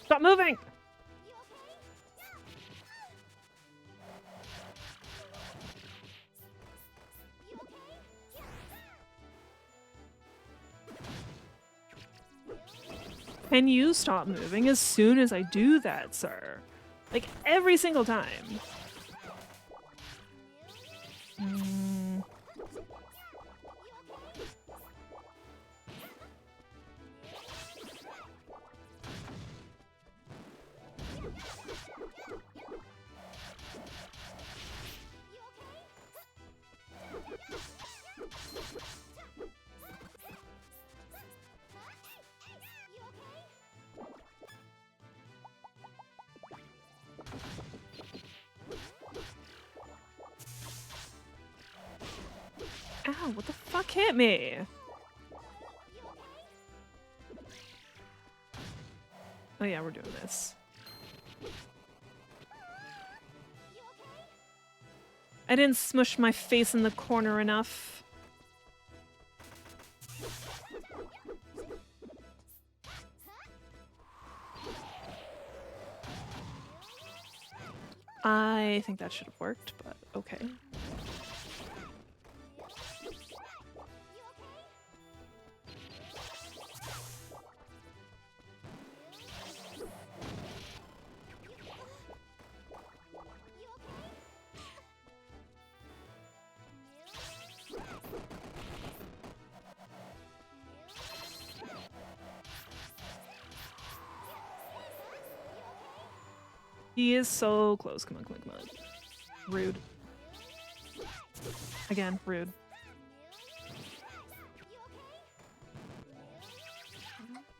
S1: Stop moving! Can you stop moving as soon as I do that, sir? Like, every single time. Ow, what the fuck hit me? Oh yeah, we're doing this. I didn't smush my face in the corner enough. I think that should have worked, but okay. He is so close. Come on, come on, come on. Rude. Again, rude.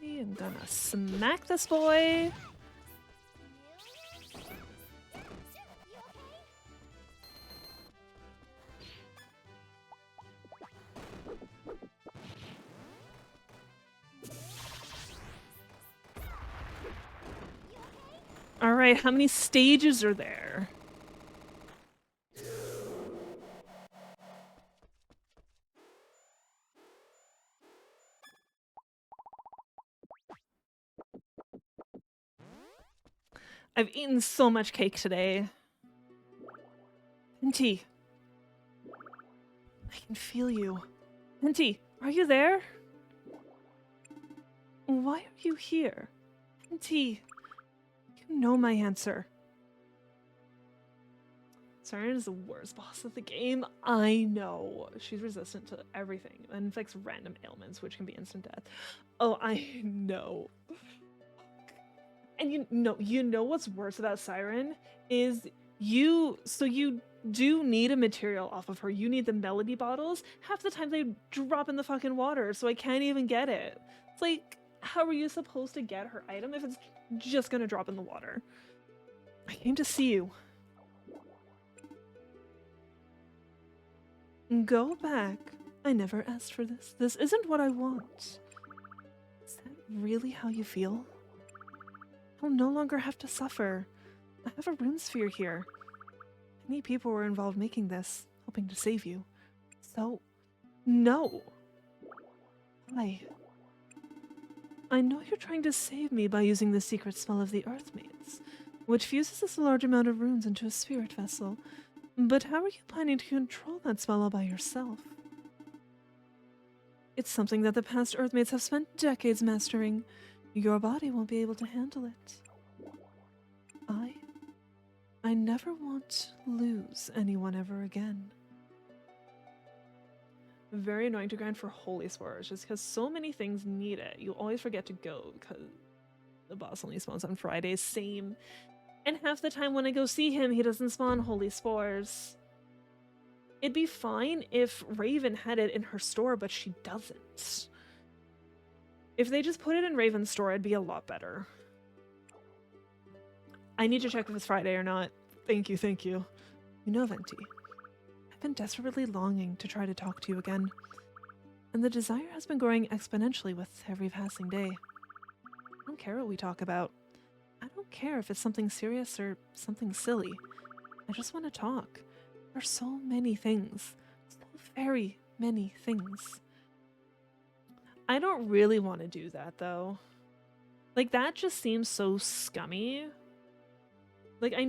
S1: I am gonna smack this boy. All right, how many stages are there? I've eaten so much cake today. Venti. I can feel you. Venti, are you there? Why are you here? Venti, you know my answer. Siren is the worst boss of the game. I know. She's resistant to everything and inflicts random ailments, which can be instant death. Oh, I know. And you know what's worse about Siren is you do need a material off of her. You need the melody bottles. Half the time they drop in the fucking water, so I can't even get it. It's like, how are you supposed to get her item if it's just gonna drop in the water? I came to see you. Go back. I never asked for this. This isn't what I want. Is that really how you feel? I'll no longer have to suffer. I have a rune sphere here. Many people were involved making this, hoping to save you. So, no. I know you're trying to save me by using the secret spell of the Earthmates, which fuses this large amount of runes into a spirit vessel. But how are you planning to control that spell all by yourself? It's something that the past Earthmates have spent decades mastering. Your body won't be able to handle it. I never want to lose anyone ever again. Very annoying to grind for Holy Spores, just because so many things need it. You always forget to go because the boss only spawns on Fridays. Same. And half the time when I go see him, he doesn't spawn Holy Spores. It'd be fine if Raven had it in her store, but she doesn't. If they just put it in Raven's store, it'd be a lot better. I need to check if it's Friday or not. Thank you, thank you. You know, Venti, I've been desperately longing to try to talk to you again. And the desire has been growing exponentially with every passing day. I don't care what we talk about. I don't care if it's something serious or something silly. I just want to talk. There are so many things. So very many things. I don't really want to do that, though. Like, that just seems so scummy. Like, I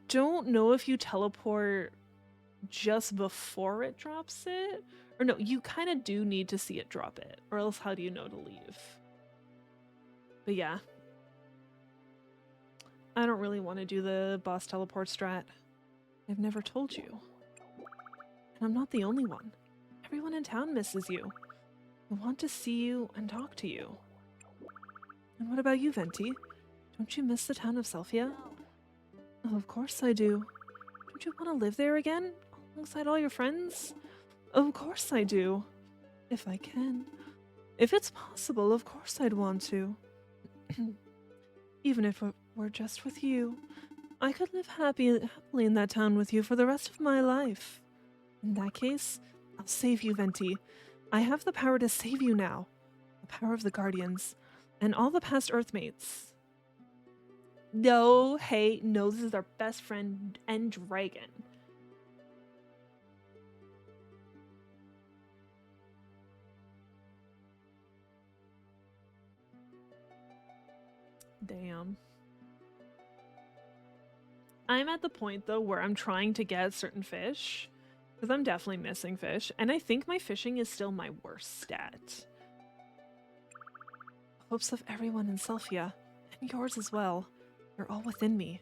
S1: don't know if you teleport just before it drops it. Or no, you kind of do need to see it drop it. Or else how do you know to leave? But yeah. I don't really want to do the boss teleport strat. I've never told you. And I'm not the only one. Everyone in town misses you. I want to see you and talk to you. And what about you, Venti? Don't you miss the town of Selphia? Oh, of course I do. Don't you want to live there again? Alongside all your friends? Of course I do. If I can. If it's possible, of course I'd want to. Even if it were just with you. I could live happily in that town with you for the rest of my life. In that case, I'll save you, Venti. I have the power to save you now. The power of the Guardians. And all the past Earthmates. No, hey, no, this is our best friend and dragon. Damn. I'm at the point, though, where I'm trying to get certain fish. Because I'm definitely missing fish. And I think my fishing is still my worst stat. Hopes of everyone in Selphia. And yours as well. You're all within me.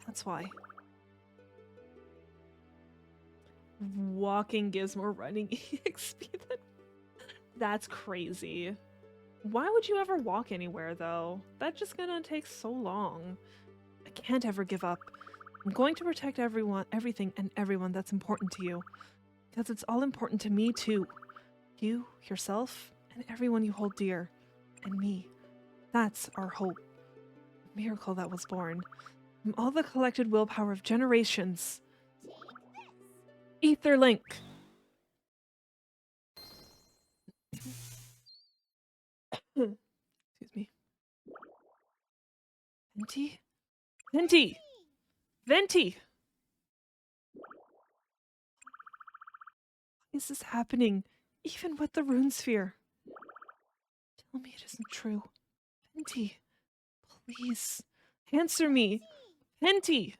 S1: That's why. Walking gives more running EXP than... That's crazy. Why would you ever walk anywhere, though? That's just gonna take so long.
S3: can't ever give up. I'm going to protect everything and everyone that's important to you. Because it's all important to me too. You, yourself, and everyone you hold dear. And me. That's our hope. A miracle that was born. From all the collected willpower of generations. Ether Link. Excuse me. Venti? Venti! Venti! Why is this happening? Even with the rune sphere. Tell me it isn't true. Venti. Please. Answer me. Venti!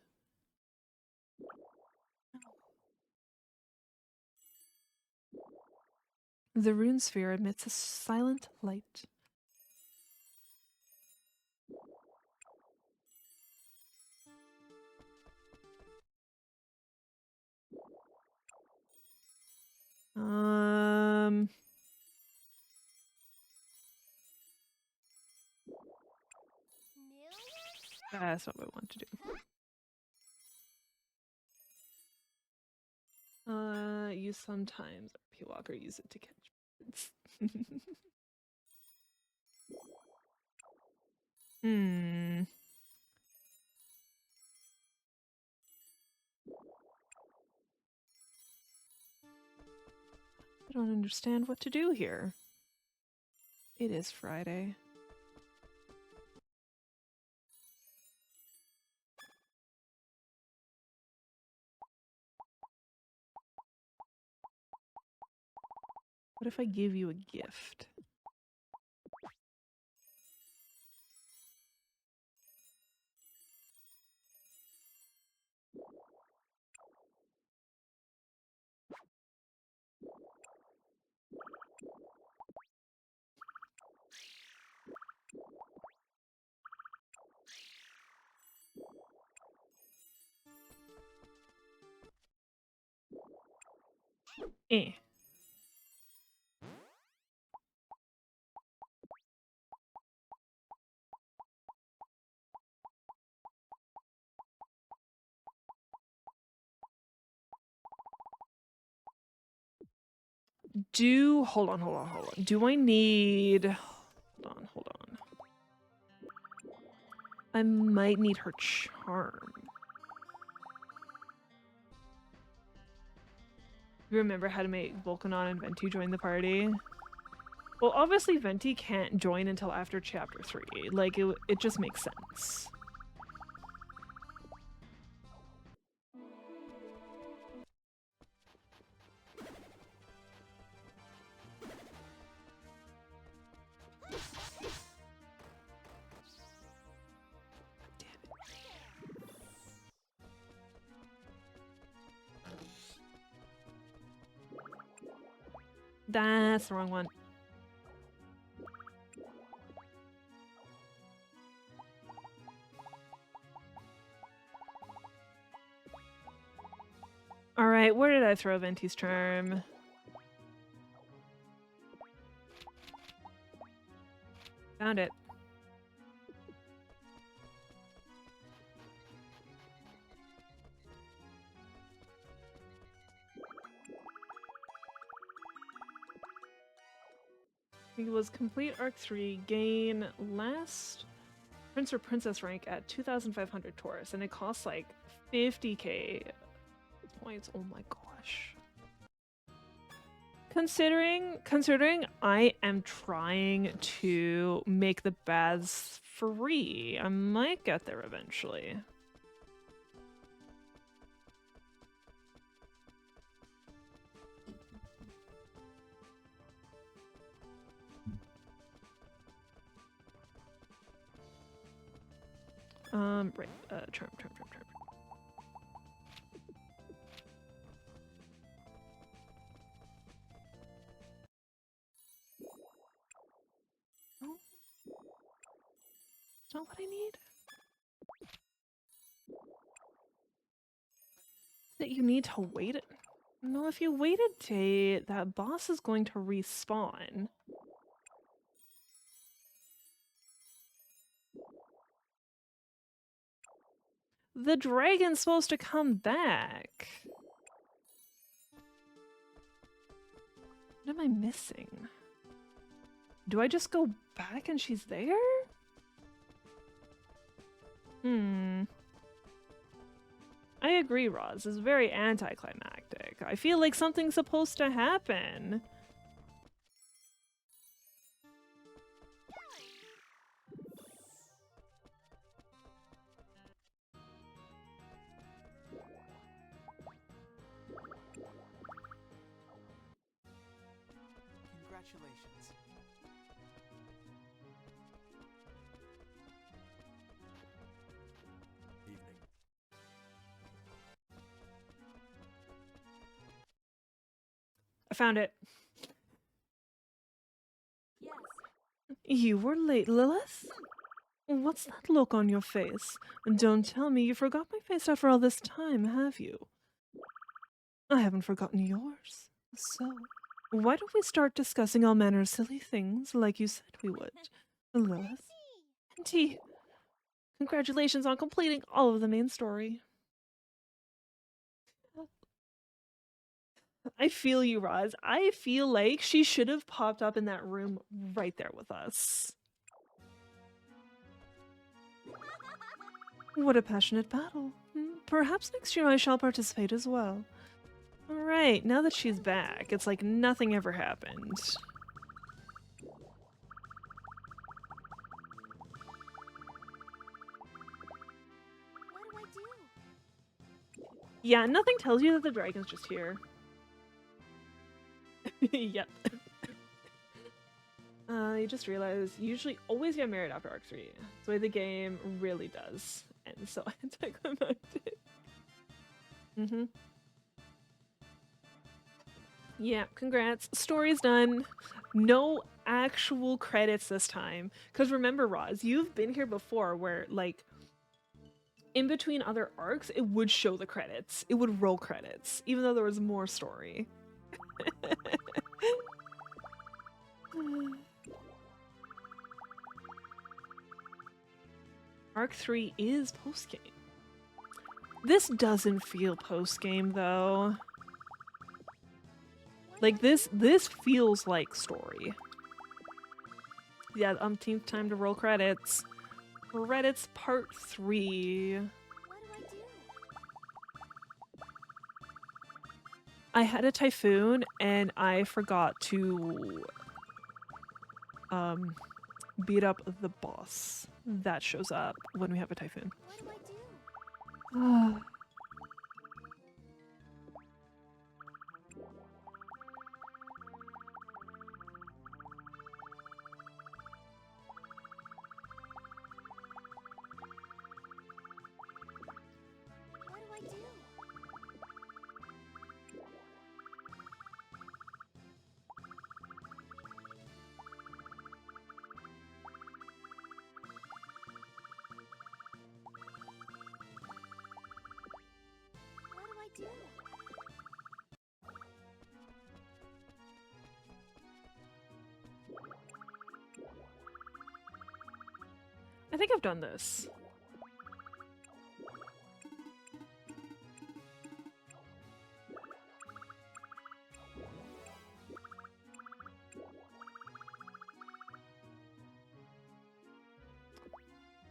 S3: The rune sphere emits a silent light. That's what we want to do. You sometimes, P. Walker, use it to catch birds. Hmm. I don't understand what to do here. It is Friday. What if I give you a gift? Eh. Hold on. Do I need... Hold on. I might need her charm. You remember how to make Volcanon and Venti join the party? Well, obviously Venti can't join until after chapter 3. Like, it just makes sense. That's the wrong one. Alright, where did I throw Venti's charm? Found it. It was complete Arc 3, gain last Prince or Princess rank at 2,500 Taurus, and it costs like 50k points. Oh my gosh. Considering I am trying to make the baths free, I might get there eventually. Right, charm. No. It's not what I need. That you need to wait it. No, if you wait a day, that boss is going to respawn.
S1: The dragon's supposed to come back. What am I missing? Do I just go back and she's there? I agree, Roz. This is very anticlimactic. I feel like something's supposed to happen.
S2: Congratulations.
S5: Evening.
S1: I found it.
S4: Yes.
S3: You were late, Lilith? What's that look on your face? Don't tell me you forgot my face after all this time, have you? I haven't forgotten yours. So, why don't we start discussing all manner of silly things like you said we would? Lilith?
S1: Auntie, congratulations on completing all of the main story. I feel you, Roz. I feel like she should have popped up in that room right there with us.
S3: What a passionate battle. Perhaps next year I shall participate as well.
S1: Alright, now that she's back, it's like nothing ever happened.
S4: What do I do?
S1: Yeah, nothing tells you that the dragon's just here. Yep. You just realized you usually always get married after Arc 3. That's the way the game really does. And so anticlimactic. Yeah, congrats. Story's done. No actual credits this time. Because remember, Roz, you've been here before where, like, in between other arcs, it would show the credits. It would roll credits, even though there was more story. Arc 3 is post-game. This doesn't feel post-game, though. Like, this feels like story. Yeah, umpteenth time to roll credits. Credits part 3.
S4: What do I do?
S1: I had a typhoon, and I forgot to beat up the boss. That shows up when we have a typhoon.
S4: What do I do? What do I do? What do I do?
S1: I think I've done this.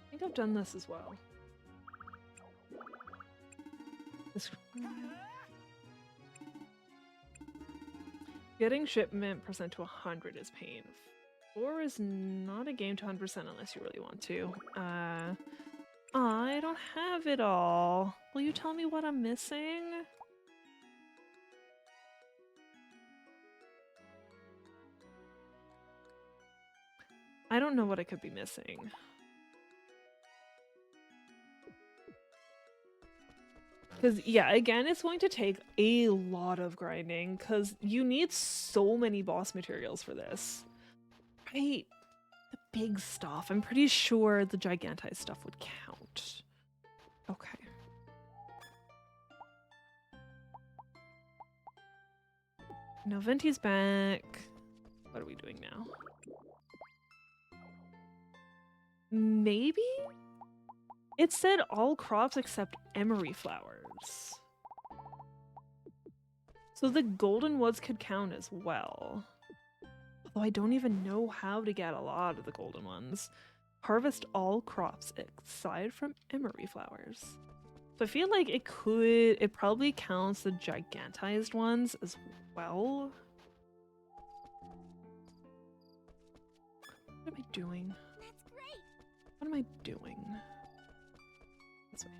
S1: I think I've done this as well. This... Getting shipment percent to 100 is pain. 4 is not a game to 100% unless you really want to. I don't have it all. Will you tell me what I'm missing? I don't know what I could be missing. Because, yeah, again, it's going to take a lot of grinding, because you need so many boss materials for this. Right? The big stuff. I'm pretty sure the Giganti stuff would count. Okay. Now Venti's back. What are we doing now? Maybe? It said all crops except emery flowers. So the golden ones could count as well. Although I don't even know how to get a lot of the golden ones. Harvest all crops aside from emery flowers. So I feel like it probably counts the gigantized ones as well. What am I doing?
S4: That's great.
S1: What am I doing? This way.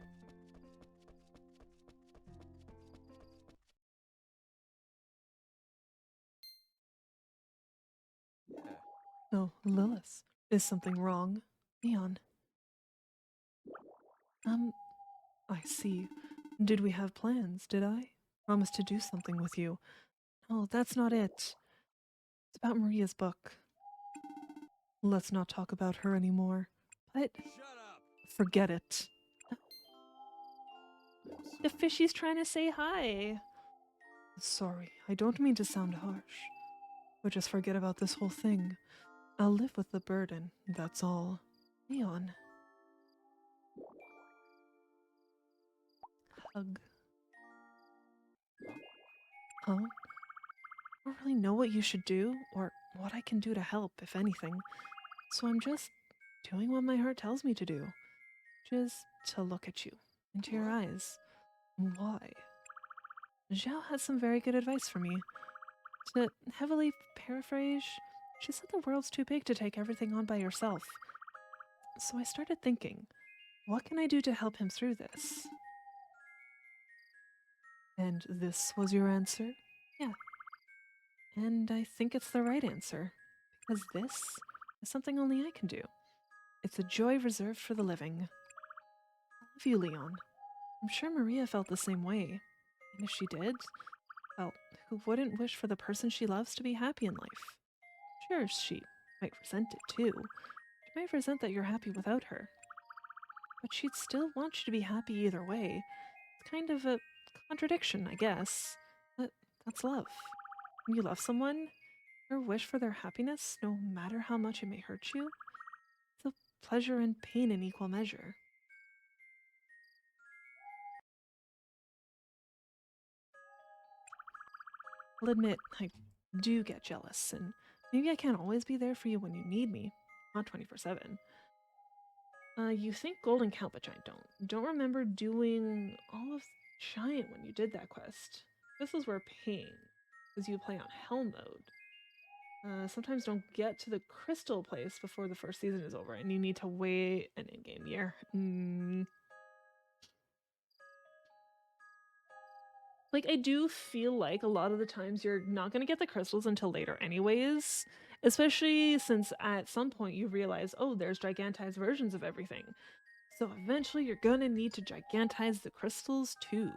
S1: Oh, Lilith. Is something wrong? Leon. I see. Did we have plans, did I? Promised to do something with you. No, that's not it. It's about Maria's book. Let's not talk about her anymore. But
S5: Shut up!
S1: forget it. The fishy's trying to say hi. Sorry, I don't mean to sound harsh. But just forget about this whole thing. I'll live with the burden, that's all. Leon. Hug. Huh? I don't really know what you should do, or what I can do to help, if anything. So I'm just doing what my heart tells me to do. Which is to look at you, into your eyes. Why? Zhao has some very good advice for me. To heavily paraphrase, she said the world's too big to take everything on by yourself. So I started thinking, what can I do to help him through this? And this was your answer? Yeah. And I think it's the right answer. Because this is something only I can do. It's a joy reserved for the living. I love you, Leon. I'm sure Maria felt the same way. And if she did, well, who wouldn't wish for the person she loves to be happy in life? Sure, she might resent it too. She might resent that you're happy without her. But she'd still want you to be happy either way. It's kind of a contradiction, I guess. But that's love. When you love someone, your wish for their happiness, no matter how much it may hurt you, it's a pleasure and pain in equal measure. I'll admit, I do get jealous, and maybe I can't always be there for you when you need me. Not 24/7. You think Golden count, but Giant don't. Don't remember doing all of Giant when you did that quest. This is where pain, because you play on Hell mode. Sometimes don't get to the crystal place before the first season is over, and you need to wait an in-game year. Like, I do feel like a lot of the times you're not going to get the crystals until later anyways, especially since at some point you realize, oh, there's gigantized versions of everything. So eventually you're going to need to gigantize the crystals too.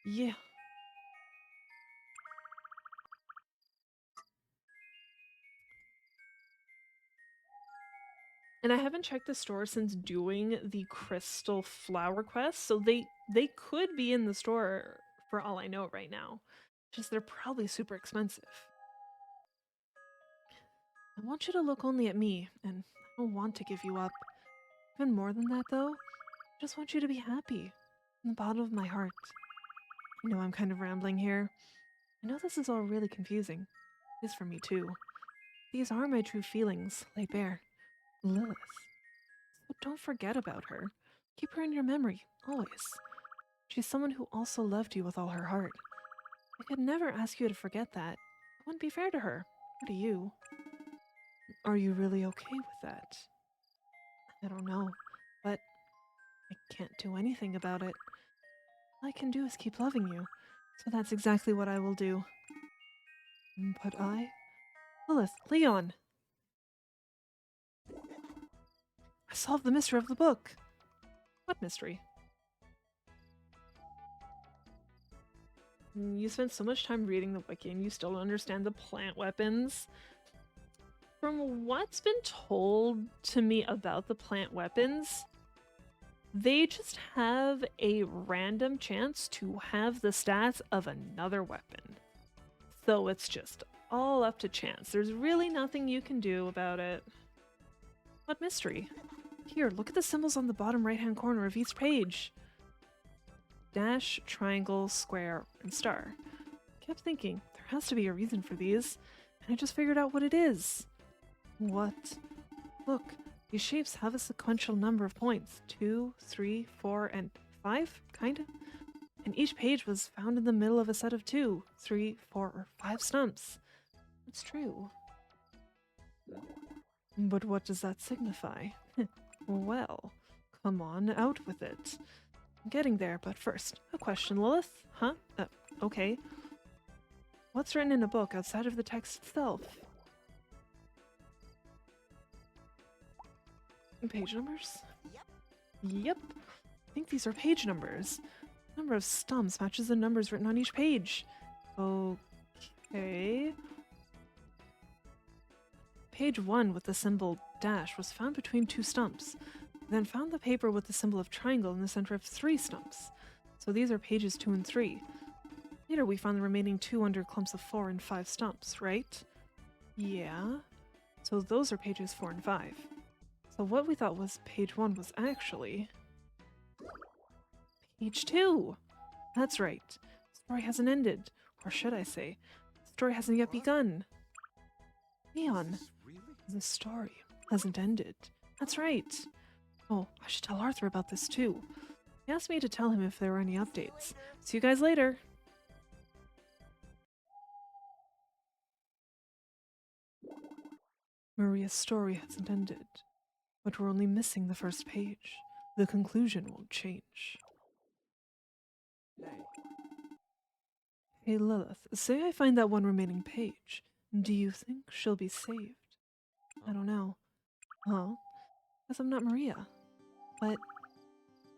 S1: Yeah. And I haven't checked the store since doing the crystal flower quest, so they could be in the store for all I know right now. Just they're probably super expensive. I want you to look only at me, and I don't want to give you up. Even more than that, though, I just want you to be happy. From the bottom of my heart. I know I'm kind of rambling here. I know this is all really confusing. It is for me, too. These are my true feelings, laid bare. Lilith. So don't forget about her. Keep her in your memory, always. She's someone who also loved you with all her heart. I could never ask you to forget that. It wouldn't be fair to her, or to you. Are you really okay with that? I don't know, but I can't do anything about it. All I can do is keep loving you, so that's exactly what I will do. But Lilith, Leon! I solved the mystery of the book! What mystery? You spent so much time reading the wiki and you still don't understand the plant weapons. From what's been told to me about the plant weapons, they just have a random chance to have the stats of another weapon. So it's just all up to chance. There's really nothing you can do about it. What mystery?
S3: Here, look at the symbols on the bottom right-hand corner of each page. Dash, triangle, square, and star. Kept thinking, there has to be a reason for these, and I just figured out what it is. What? Look, these shapes have a sequential number of points. 2, 3, 4, and 5, kinda. And each page was found in the middle of a set of 2, 3, 4, or 5 stumps. It's true. But what does that signify? Well, come on, out with it. I'm getting there, but first, a question, Lilith? Huh? Okay. What's written in a book outside of the text itself? Page numbers? Yep. I think these are page numbers. The number of stumps matches the numbers written on each page. Okay. Page 1 with the symbol dash was found between 2 stumps. Then found the paper with the symbol of triangle in the center of 3 stumps. So these are pages 2 and 3. Later we found the remaining 2 under clumps of 4 and 5 stumps, right? Yeah. So those are pages 4 and 5. So what we thought was page 1 was actually page 2! That's right. The story hasn't ended. Or should I say, the story hasn't yet begun. Leon, the story hasn't ended. That's right. Oh, I should tell Arthur about this too. He asked me to tell him if there were any updates. See you guys later. Maria's story hasn't ended, but we're only missing the first page. The conclusion won't change. Hey Lilith, say I find that one remaining page. Do you think she'll be saved? I don't know. Well, because I'm not Maria. But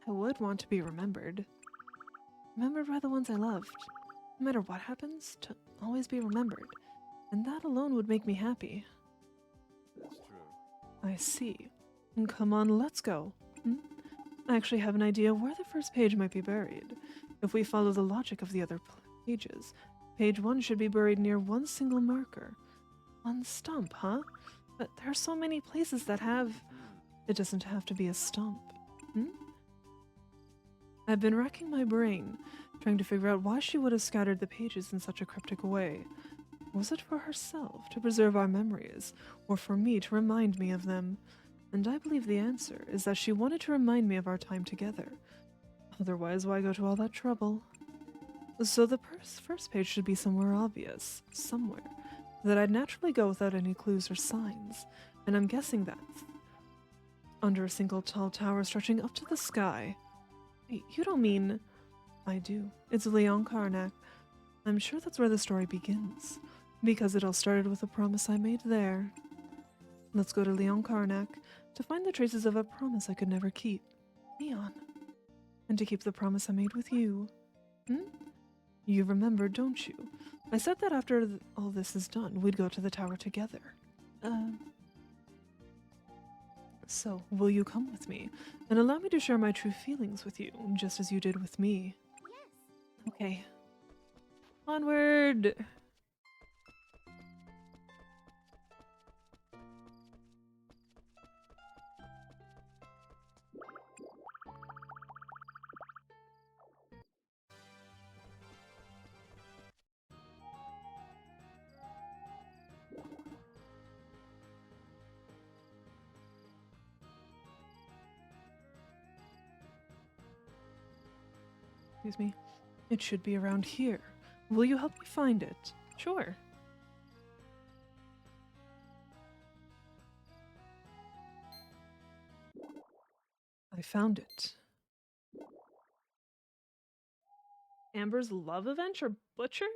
S3: I would want to be remembered. Remembered by the ones I loved. No matter what happens, to always be remembered. And that alone would make me happy.
S5: That's true.
S3: I see. Come on, let's go. I actually have an idea where the first page might be buried. If we follow the logic of the other pages, page 1 should be buried near one single marker. One stump, huh? But there are so many places that have... It doesn't have to be a stump. I've been racking my brain, trying to figure out why she would have scattered the pages in such a cryptic way. Was it for herself, to preserve our memories, or for me to remind me of them? And I believe the answer is that she wanted to remind me of our time together. Otherwise, why go to all that trouble? So the first page should be somewhere obvious, somewhere, that I'd naturally go without any clues or signs, and I'm guessing that's under a single tall tower stretching up to the sky. Wait, you don't mean... I do. It's Leon Karnak. I'm sure that's where the story begins, because it all started with a promise I made there. Let's go to Leon Karnak to find the traces of a promise I could never keep. Leon. And to keep the promise I made with you. You remember, don't you? I said that after all this is done, we'd go to the tower together. So, will you come with me, and allow me to share my true feelings with you, just as you did with me?
S4: Yes.
S3: Okay. Onward! Excuse me. It should be around here. Will you help me find it? Sure. I found it. Amber's love adventure butchered?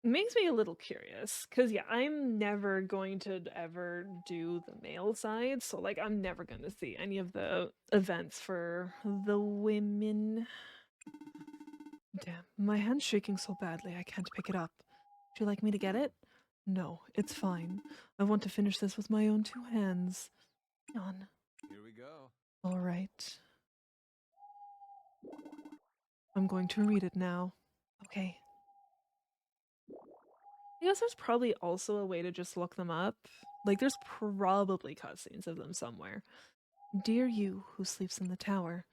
S3: Makes me a little curious, because yeah, I'm never going to ever do the male side, so like I'm never going to see any of the events for the women. Damn, my hand's shaking so badly I can't pick it up. Would you like me to get it? No, it's fine. I want to finish this with my own 2 hands. On.
S5: Here we go.
S3: All right. I'm going to read it now. Okay.
S1: I guess there's probably also a way to just look them up. Like, there's probably cutscenes of them somewhere. Dear you who sleeps in the tower,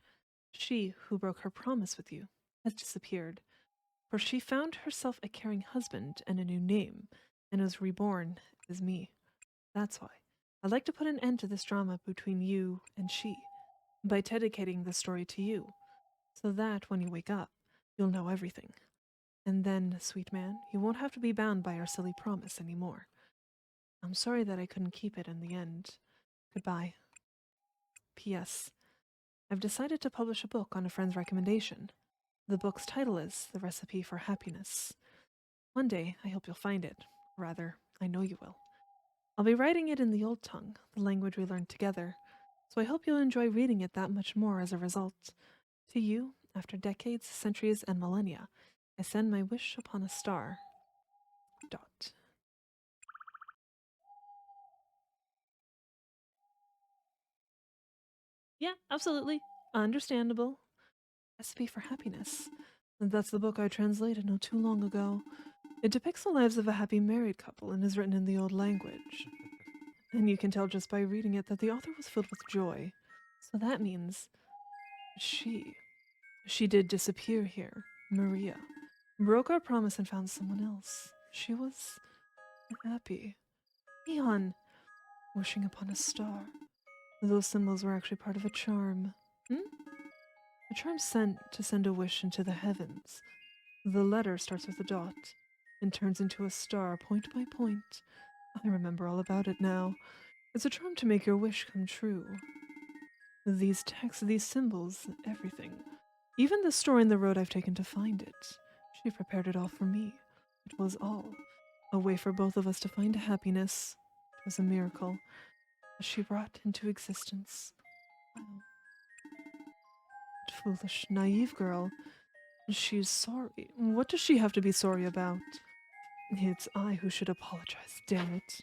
S1: she who broke her promise with you has disappeared, for she found herself a caring husband and a new name, and was reborn as me. That's why I'd like to put an end to this drama between you and she by dedicating the story to you, so that when you wake up, you'll know everything. And then, sweet man, you won't have to be bound by our silly promise anymore. I'm sorry that I couldn't keep it in the end. Goodbye. P.S. I've decided to publish a book on a friend's recommendation. The book's title is The Recipe for Happiness. One day, I hope you'll find it. Rather, I know you will. I'll be writing it in the old tongue, the language we learned together, so I hope you'll enjoy reading it that much more as a result. To you, after decades, centuries, and millennia, I send my wish upon a star. Dot. Yeah, absolutely. Understandable. Recipe for Happiness. That's the book I translated not too long ago. It depicts the lives of a happy married couple and is written in the old language. And you can tell just by reading it that the author was filled with joy. So that means she did disappear here. Maria broke our promise and found someone else. She was happy. Leon, wishing upon a star. Those symbols were actually part of a charm. A charm sent to send a wish into the heavens. The letter starts with a dot and turns into a star point by point. I remember all about it now. It's a charm to make your wish come true. These texts, these symbols, everything. Even the story and the road I've taken to find it. She prepared it all for me. It was all a way for both of us to find happiness. It was a miracle that she brought into existence. Oh, that foolish, naive girl. She's sorry. What does she have to be sorry about? It's I who should apologize, damn it.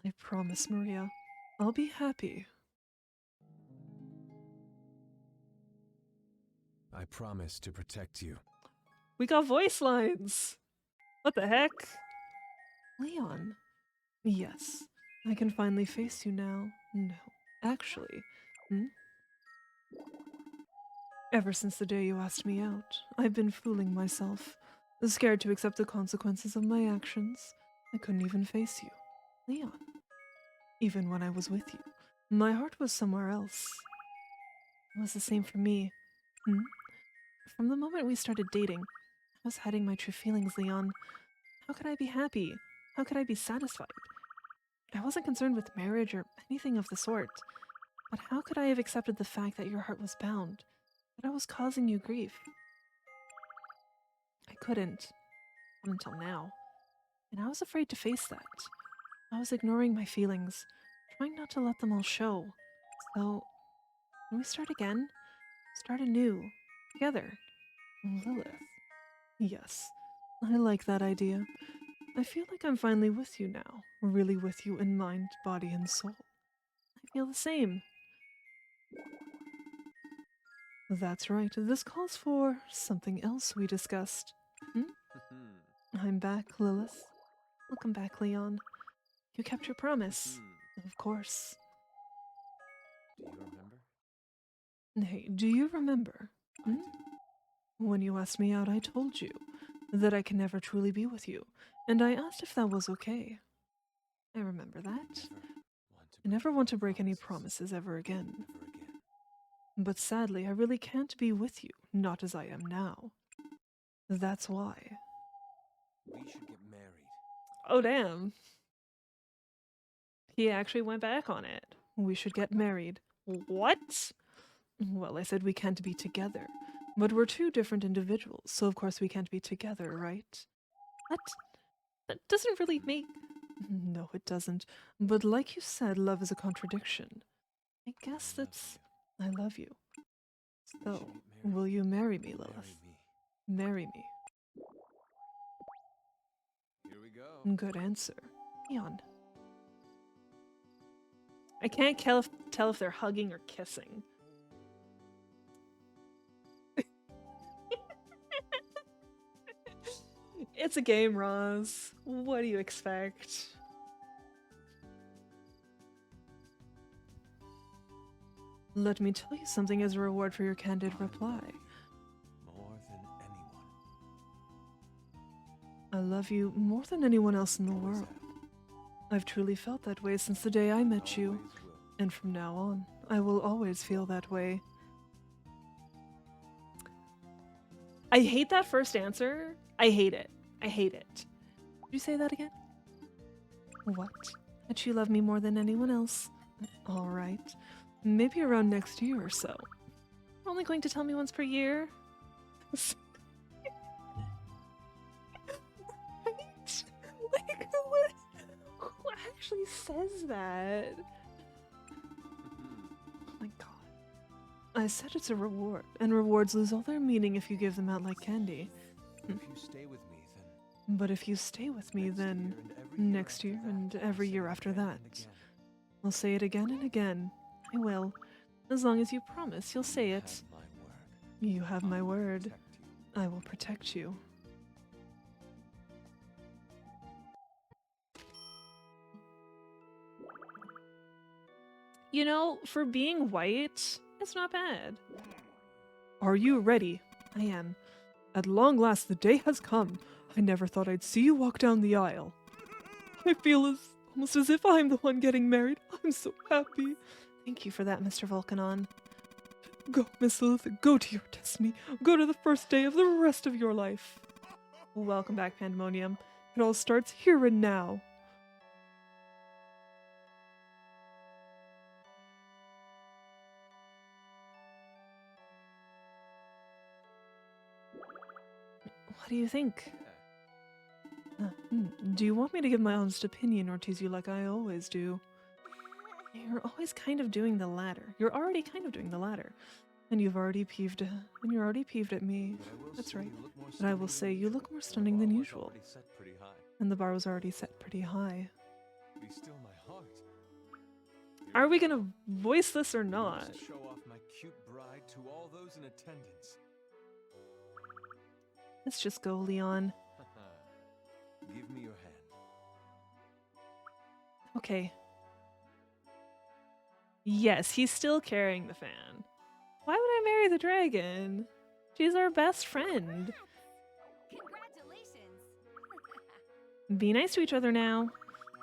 S1: I promise, Maria. I'll be happy.
S5: I promise to protect you.
S1: We got voice lines! What the heck? Leon. Yes, I can finally face you now. No, actually. Ever since the day you asked me out, I've been fooling myself. Scared to accept the consequences of my actions. I couldn't even face you. Leon. Even when I was with you, my heart was somewhere else. It was the same for me. From the moment we started dating, I was hiding my true feelings, Leon. How could I be happy? How could I be satisfied? I wasn't concerned with marriage or anything of the sort. But how could I have accepted the fact that your heart was bound? That I was causing you grief? I couldn't. Not until now. And I was afraid to face that. I was ignoring my feelings, trying not to let them all show. So, can we start again? Start anew. Together. Lilith. Yes, I like that idea. I feel like I'm finally with you now. Really with you in mind, body, and soul. I feel the same. That's right. This calls for something else we discussed. I'm back, Lilith. Welcome back, Leon. You kept your promise. Of course.
S5: Do you remember?
S1: Hey, do you remember?
S5: I do.
S1: When you asked me out, I told you that I can never truly be with you, and I asked if that was okay. I remember that. I never want to break any promises ever again.
S5: Ever again.
S1: But sadly, I really can't be with you, not as I am now. That's why.
S5: We should get married.
S1: Oh, damn. He actually went back on it. We should get married. What? Well, I said we can't be together. But we're two different individuals, so of course we can't be together, right? What? That doesn't really make... No, it doesn't. But like you said, love is a contradiction. I guess that's... I love you. So, will you marry me, Lilith?
S5: Marry me.
S1: Marry me.
S5: Here we go.
S1: Good answer. Leon. I can't tell if they're hugging or kissing. It's a game, Roz. What do you expect?
S3: Let me tell you something as a reward for your candid reply.
S5: More than anyone.
S3: I love you more than anyone else in the
S5: Always
S3: world.
S5: have.
S3: I've truly felt that way since the day I met you,
S5: Always will.
S3: and from now on, I will always feel that way.
S1: I hate that first answer. I hate it. I hate it.
S3: Did you say that again? What? That you love me more than anyone else? All right. Maybe around next year or so.
S1: You're only going to tell me once per year? Right? Like, who actually says that?
S3: Oh my god. I said it's a reward, and rewards lose all their meaning if you give them out like candy.
S5: If you stay with me, then
S3: But if you stay with me, then next year and every year after that, I'll say it again and again. I will. As long as you promise you'll say it.
S5: Have my word.
S3: You have my word.
S5: Protect you.
S3: I will protect you.
S1: You know, for being white, it's not bad.
S3: Are you ready? I am. At long last the day has come. I never thought I'd see you walk down the aisle. I feel almost as if I'm the one getting married. I'm so happy.
S1: Thank you for that, Mr. Volcanon.
S3: Go, Miss Lilith, go to your destiny. Go to the first day of the rest of your life.
S1: Welcome back, Pandemonium.
S3: It all starts here and now.
S1: What do you think?
S3: Do you want me to give my honest opinion or tease you like I always do?
S1: You're always kind of doing the latter. You're already kind of doing the latter.
S3: And you're already peeved at me.
S5: But I will
S3: That's
S5: say
S3: right.
S5: you look more
S3: But I will say you look more stunning than usual.
S5: Already set pretty high.
S3: And the bar was already set pretty high.
S5: Be still my heart.
S1: Are we gonna voice this or
S5: I
S1: not?
S5: must show off my cute bride to all those in attendance.
S1: Let's just go, Leon.
S5: Give me your hand.
S1: Okay. Yes, he's still carrying the fan. Why would I marry the dragon? She's our best friend.
S4: Congratulations.
S1: Be nice to each other now.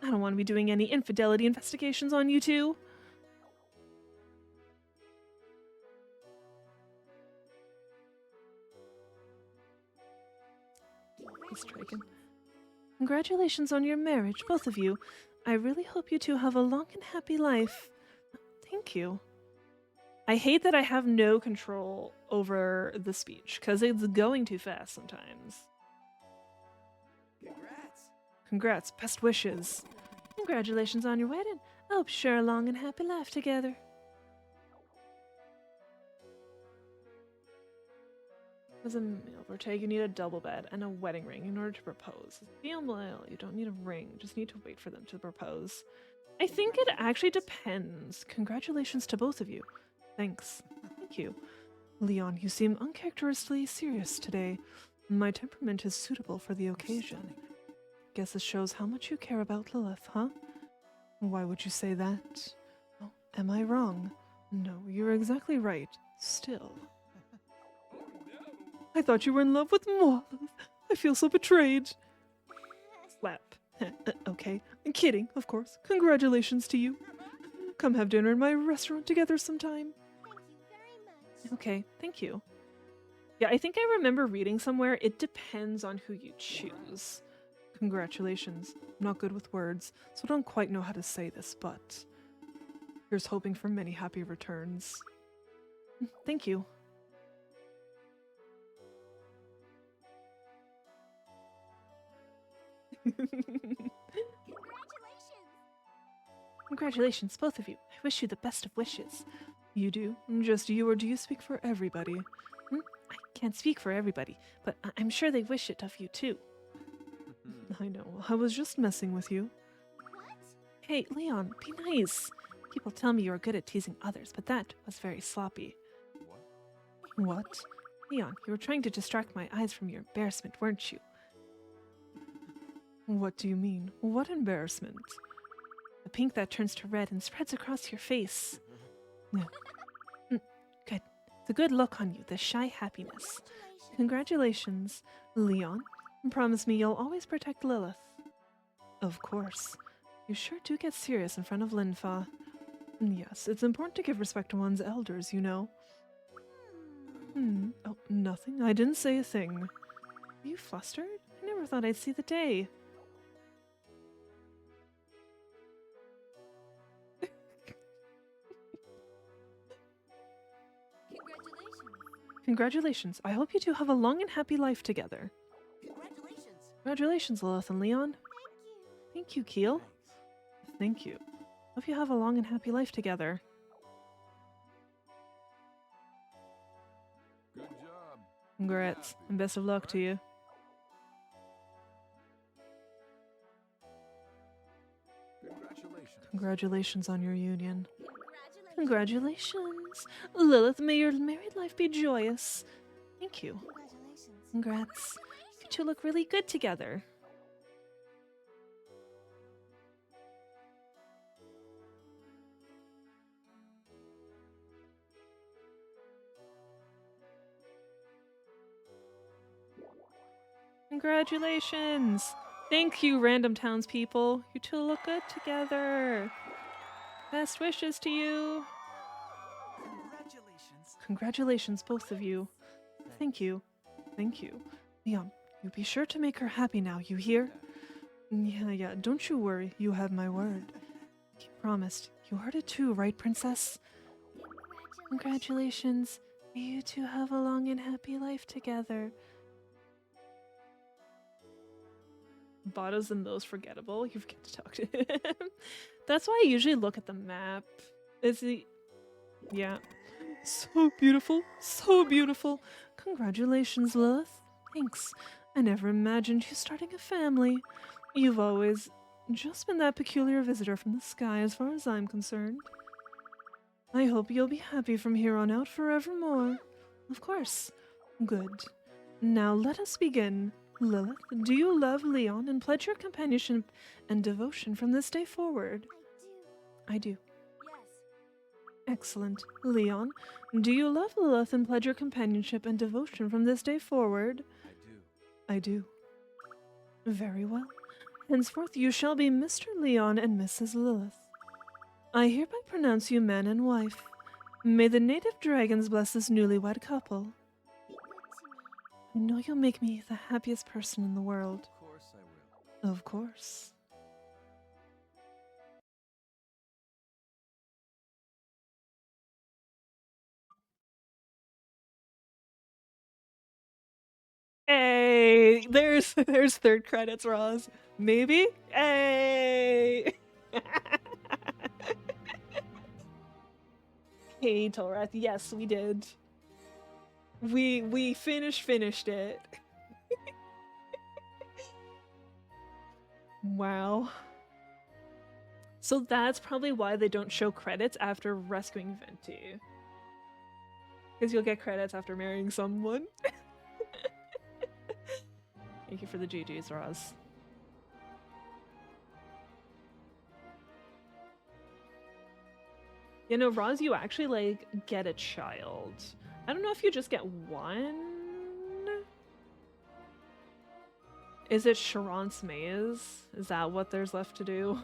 S1: I don't want to be doing any infidelity investigations on you two.
S3: He's striking.
S1: Congratulations on your marriage, both of you. I really hope you two have a long and happy life. Thank you. I hate that I have no control over the speech, because it's going too fast sometimes.
S2: Congrats.
S1: Congrats, best wishes. Congratulations on your wedding. I hope you share a long and happy life together. As a male partake, you need a double bed and a wedding ring in order to propose. As a female, you don't need a ring, just need to wait for them to propose. I think it actually depends. Congratulations to both of you. Thanks. Thank you.
S3: Leon, you seem uncharacteristically serious today. My temperament is suitable for the occasion. Guess this shows how much you care about Lilith, huh? Why would you say that? Oh, am I wrong? No, you're exactly right. Still. I thought you were in love with moi. I feel so betrayed.
S1: Slap.
S3: Okay, I'm kidding, of course. Congratulations to you. Come have dinner in my restaurant together sometime.
S4: Thank you very much.
S1: Okay, thank you. Yeah, I think I remember reading somewhere it depends on who you choose.
S3: Congratulations. I'm not good with words, so I don't quite know how to say this, but here's hoping for many happy returns.
S1: Thank you.
S4: Congratulations.
S1: Congratulations, both of you. I wish you the best of wishes.
S3: You do? Just you, or do you speak for everybody?
S1: I can't speak for everybody, but I'm sure they wish it of you too.
S3: I know. I was just messing with you.
S4: What?
S1: Hey, Leon, be nice. People tell me you're good at teasing others, but that was very sloppy.
S5: What?
S3: What?
S1: Leon, you were trying to distract my eyes from your embarrassment, weren't you?
S3: What do you mean? What embarrassment? The pink that turns to red and spreads across your face. Yeah. Good. It's a good look on you, the shy happiness. Congratulations, Leon. Promise me you'll always protect Lilith. Of course. You sure do get serious in front of Linfa. Yes, it's important to give respect to one's elders, you know. Oh, nothing. I didn't say a thing. Are you flustered? I never thought I'd see the day. Congratulations. I hope you two have a long and happy life together.
S2: Congratulations.
S3: Congratulations, Lilith and Leon. Thank you, Keel.
S5: Thanks.
S3: Thank you. Hope you have a long and happy life together.
S5: Good job.
S3: Congrats,
S5: Happy,
S3: and best of luck to
S5: right?
S3: you.
S5: Congratulations.
S3: Congratulations on your union. Congratulations. Lilith, may your married life be joyous. Thank you.
S4: Congratulations.
S3: Congrats. You two look really good together. Congratulations. Thank you, random townspeople. You two look good together. Best wishes to you.
S2: Congratulations.
S3: Congratulations, both of you. Thank you. Thank you. Leon, you be sure to make her happy now, you hear? Yeah, don't you worry. You have my word. You promised. You heard it too, right, princess? Congratulations. May you two have a long and happy life together. Bada's the most forgettable. You forget to talk to him. That's why I usually look at the map. Is he... Yeah. So beautiful. So beautiful. Congratulations, Lilith. Thanks. I never imagined you starting a family. You've always just been that peculiar visitor from the sky as far as I'm concerned. I hope you'll be happy from here on out forevermore. Of course. Good. Now let us begin. Lilith, do you love Leon and pledge your companionship and devotion from this day forward? I do.
S4: Yes.
S3: Excellent. Leon, do you love Lilith and pledge your companionship and devotion from this day forward?
S5: I do.
S3: I do. Very well. Henceforth you shall be Mr. Leon and Mrs. Lilith. I hereby pronounce you man and wife. May the native dragons bless this newlywed couple.
S4: Be good to me.
S3: I know you'll make me the happiest person in the world.
S5: Of course I will.
S3: Of course. Hey, there's third credits, Roz. Maybe? Hey. Hey, Torath. Yes, we did. We finished it. Wow. So that's probably why they don't show credits after rescuing Venti. Because you'll get credits after marrying someone. Thank you for the GGs, Roz. You know, Roz, you actually, like, get a child. I don't know if you just get one. Is it Charance Maze? Is that what there's left to do?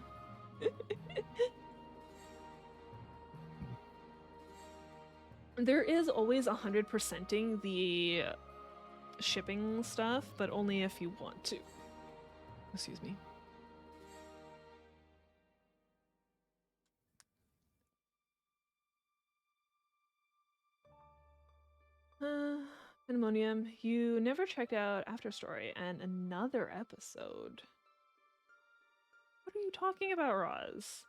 S3: There is always 100%ing the shipping stuff, but only if you want to. Excuse me. Pandemonium, you never checked out After Story and another episode. What are you talking about, Roz?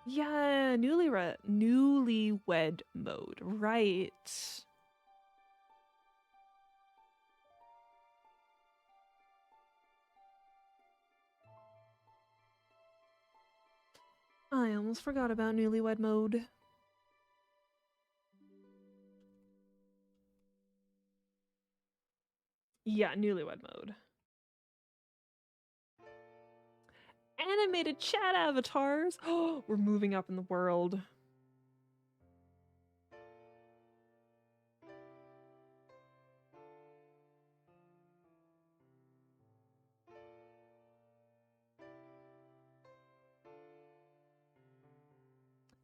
S3: Yeah, newlywed mode, right. I almost forgot about newlywed mode. Yeah, newlywed mode.
S1: animated chat avatars. Oh, we're moving up in the world.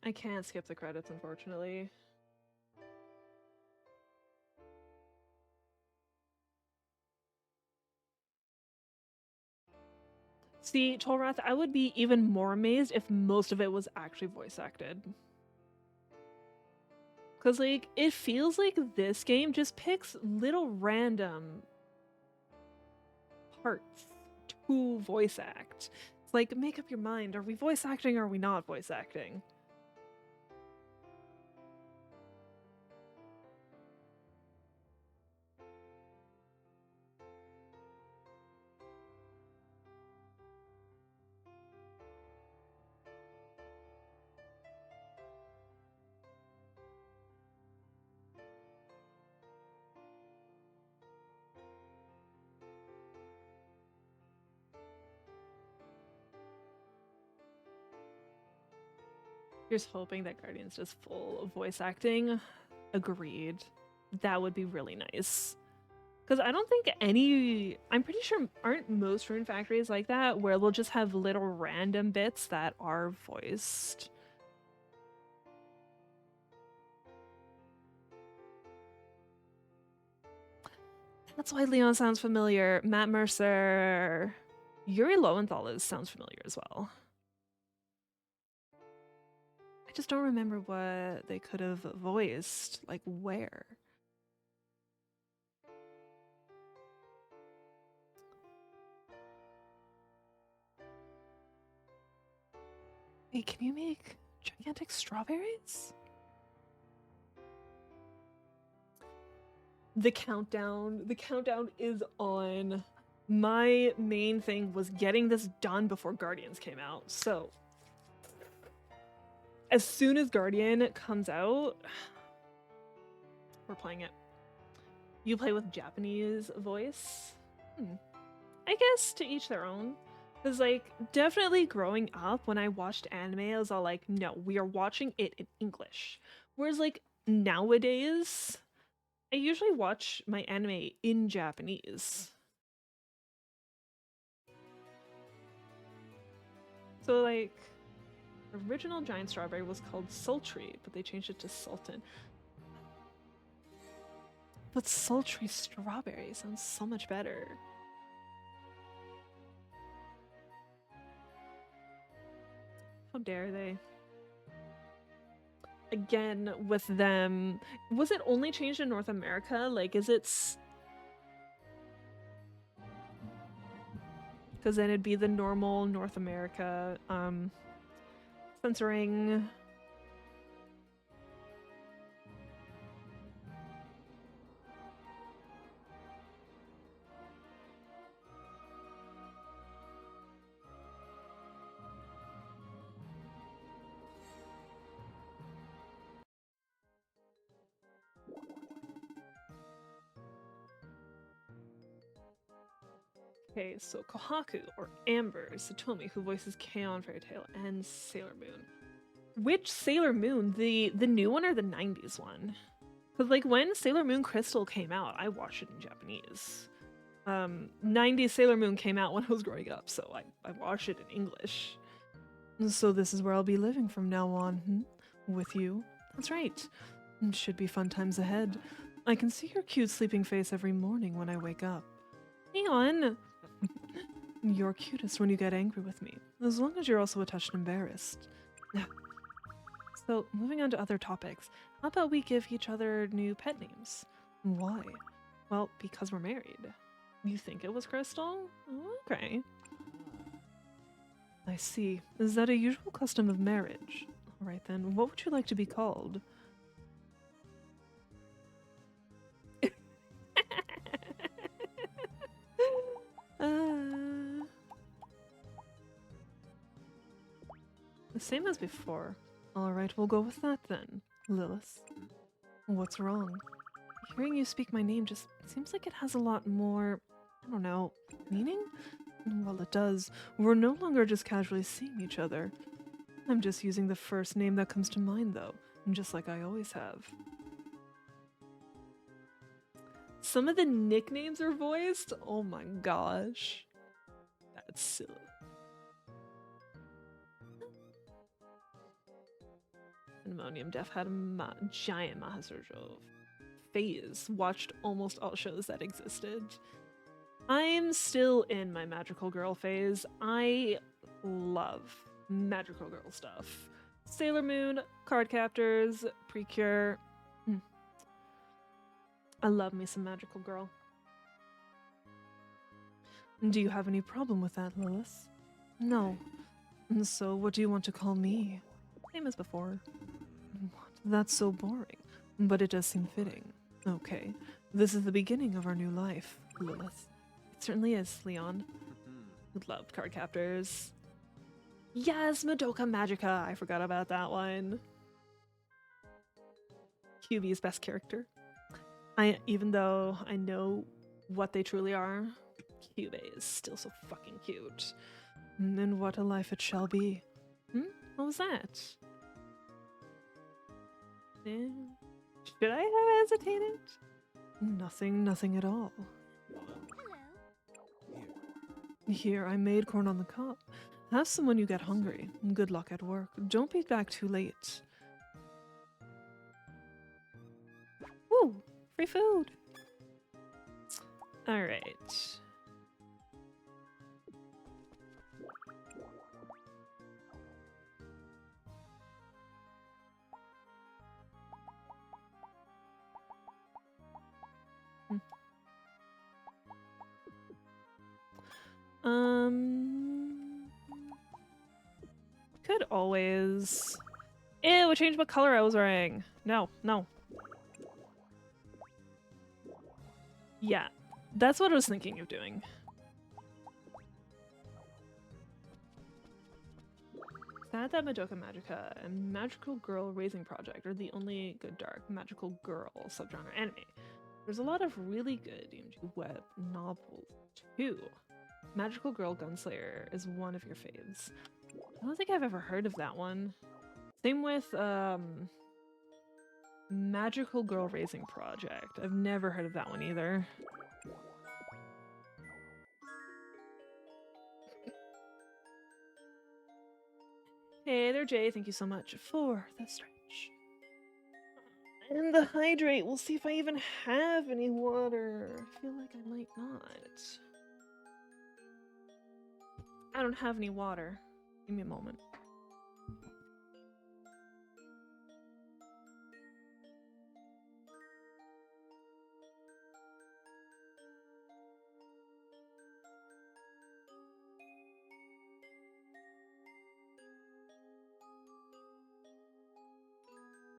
S1: I can't skip the credits, unfortunately. See, Tolrath, I would be even more amazed if most of it was actually voice acted. Because, like, it feels like this game just picks little random parts to voice act. It's like, make up your mind. Are we voice acting or are we not voice acting? Here's hoping that Guardian's just full of voice acting. Agreed. That would be really nice. Because I don't think any... I'm pretty sure aren't most Rune factories like that, where they'll just have little random bits that are voiced. That's why Leon sounds familiar. Matt Mercer... Yuri Lowenthal sounds familiar as well. I just don't remember what they could have voiced. Like, where? Wait, can you make gigantic strawberries? The countdown is on. My main thing was getting this done before Guardians came out. So as soon as Guardian comes out, we're playing it. You play with Japanese voice? I guess to each their own. Because, like, definitely growing up, when I watched anime, I was all like, no, we are watching it in English. Whereas, like, nowadays, I usually watch my anime in Japanese. So, like, original Giant Strawberry was called Sultry, but they changed it to Sultan. But Sultry Strawberry sounds so much better. How dare they? Again, with them, was it only changed in North America? Like, is it... Because then it'd be the normal North America, censoring... Okay, so Kohaku, or Amber, is Satomi, who voices K-On! Fairy Tail, and Sailor Moon. Which Sailor Moon? The new one or the 90s one? Because, like, when Sailor Moon Crystal came out, I watched it in Japanese. 90s Sailor Moon came out when I was growing up, so I watched it in English. So this is where I'll be living from now on, with you. That's right. Should be fun times ahead. I can see your cute sleeping face every morning when I wake up. Neon! You're cutest when you get angry with me, as long as you're also a touch embarrassed. So, moving on to other topics, how about we give each other new pet names? Why? Well, because we're married. You think it was Crystal? Okay. I see. Is that a usual custom of marriage? Alright then, what would you like to be called? The same as before. Alright, we'll go with that then. Lilith. What's wrong? Hearing you speak my name just seems like it has a lot more, I don't know, meaning?
S3: Well, it does. We're no longer just casually seeing each other. I'm just using the first name that comes to mind, though, just like I always have. Some of the nicknames are voiced? Oh my gosh. That's silly. Ammonium Def had a giant Mahazurjo phase. Watched almost all shows that existed. I'm still in my magical girl phase. I love magical girl stuff. Sailor Moon, Card Captors, Precure. I love me some magical girl. Do you have any problem with that, Lilith? No. So what do you want to call me? Same as before. What? That's so boring. But it does seem fitting. Okay. This is the beginning of our new life, Lilith. It certainly is, Leon. Loved Card Captors. Yes, Madoka Magica. I forgot about that one. QB's best character. Even though I know what they truly are, Cube is still so fucking cute. And what a life it shall be. What was that? Should I have hesitated? Nothing at all.
S4: Hello.
S3: Here, I made corn on the cob. Have some when you get hungry. Good luck at work. Don't be back too late. Woo! Free food! Alright. Could always... Ew, it changed what color I was wearing. No. Yeah, that's what I was thinking of doing. Sad that Madoka Magica and Magical Girl Raising Project are the only good dark magical girl subgenre anime. There's a lot of really good DMG web novels too. Magical Girl Gunslayer is one of your faves. I don't think I've ever heard of that one. Same with Magical Girl Raising Project. I've never heard of that one either. Hey there, Jay. Thank you so much for the stretch. And the hydrate. We'll see if I even have any water. I feel like I might not. I don't have any water. Give me a moment.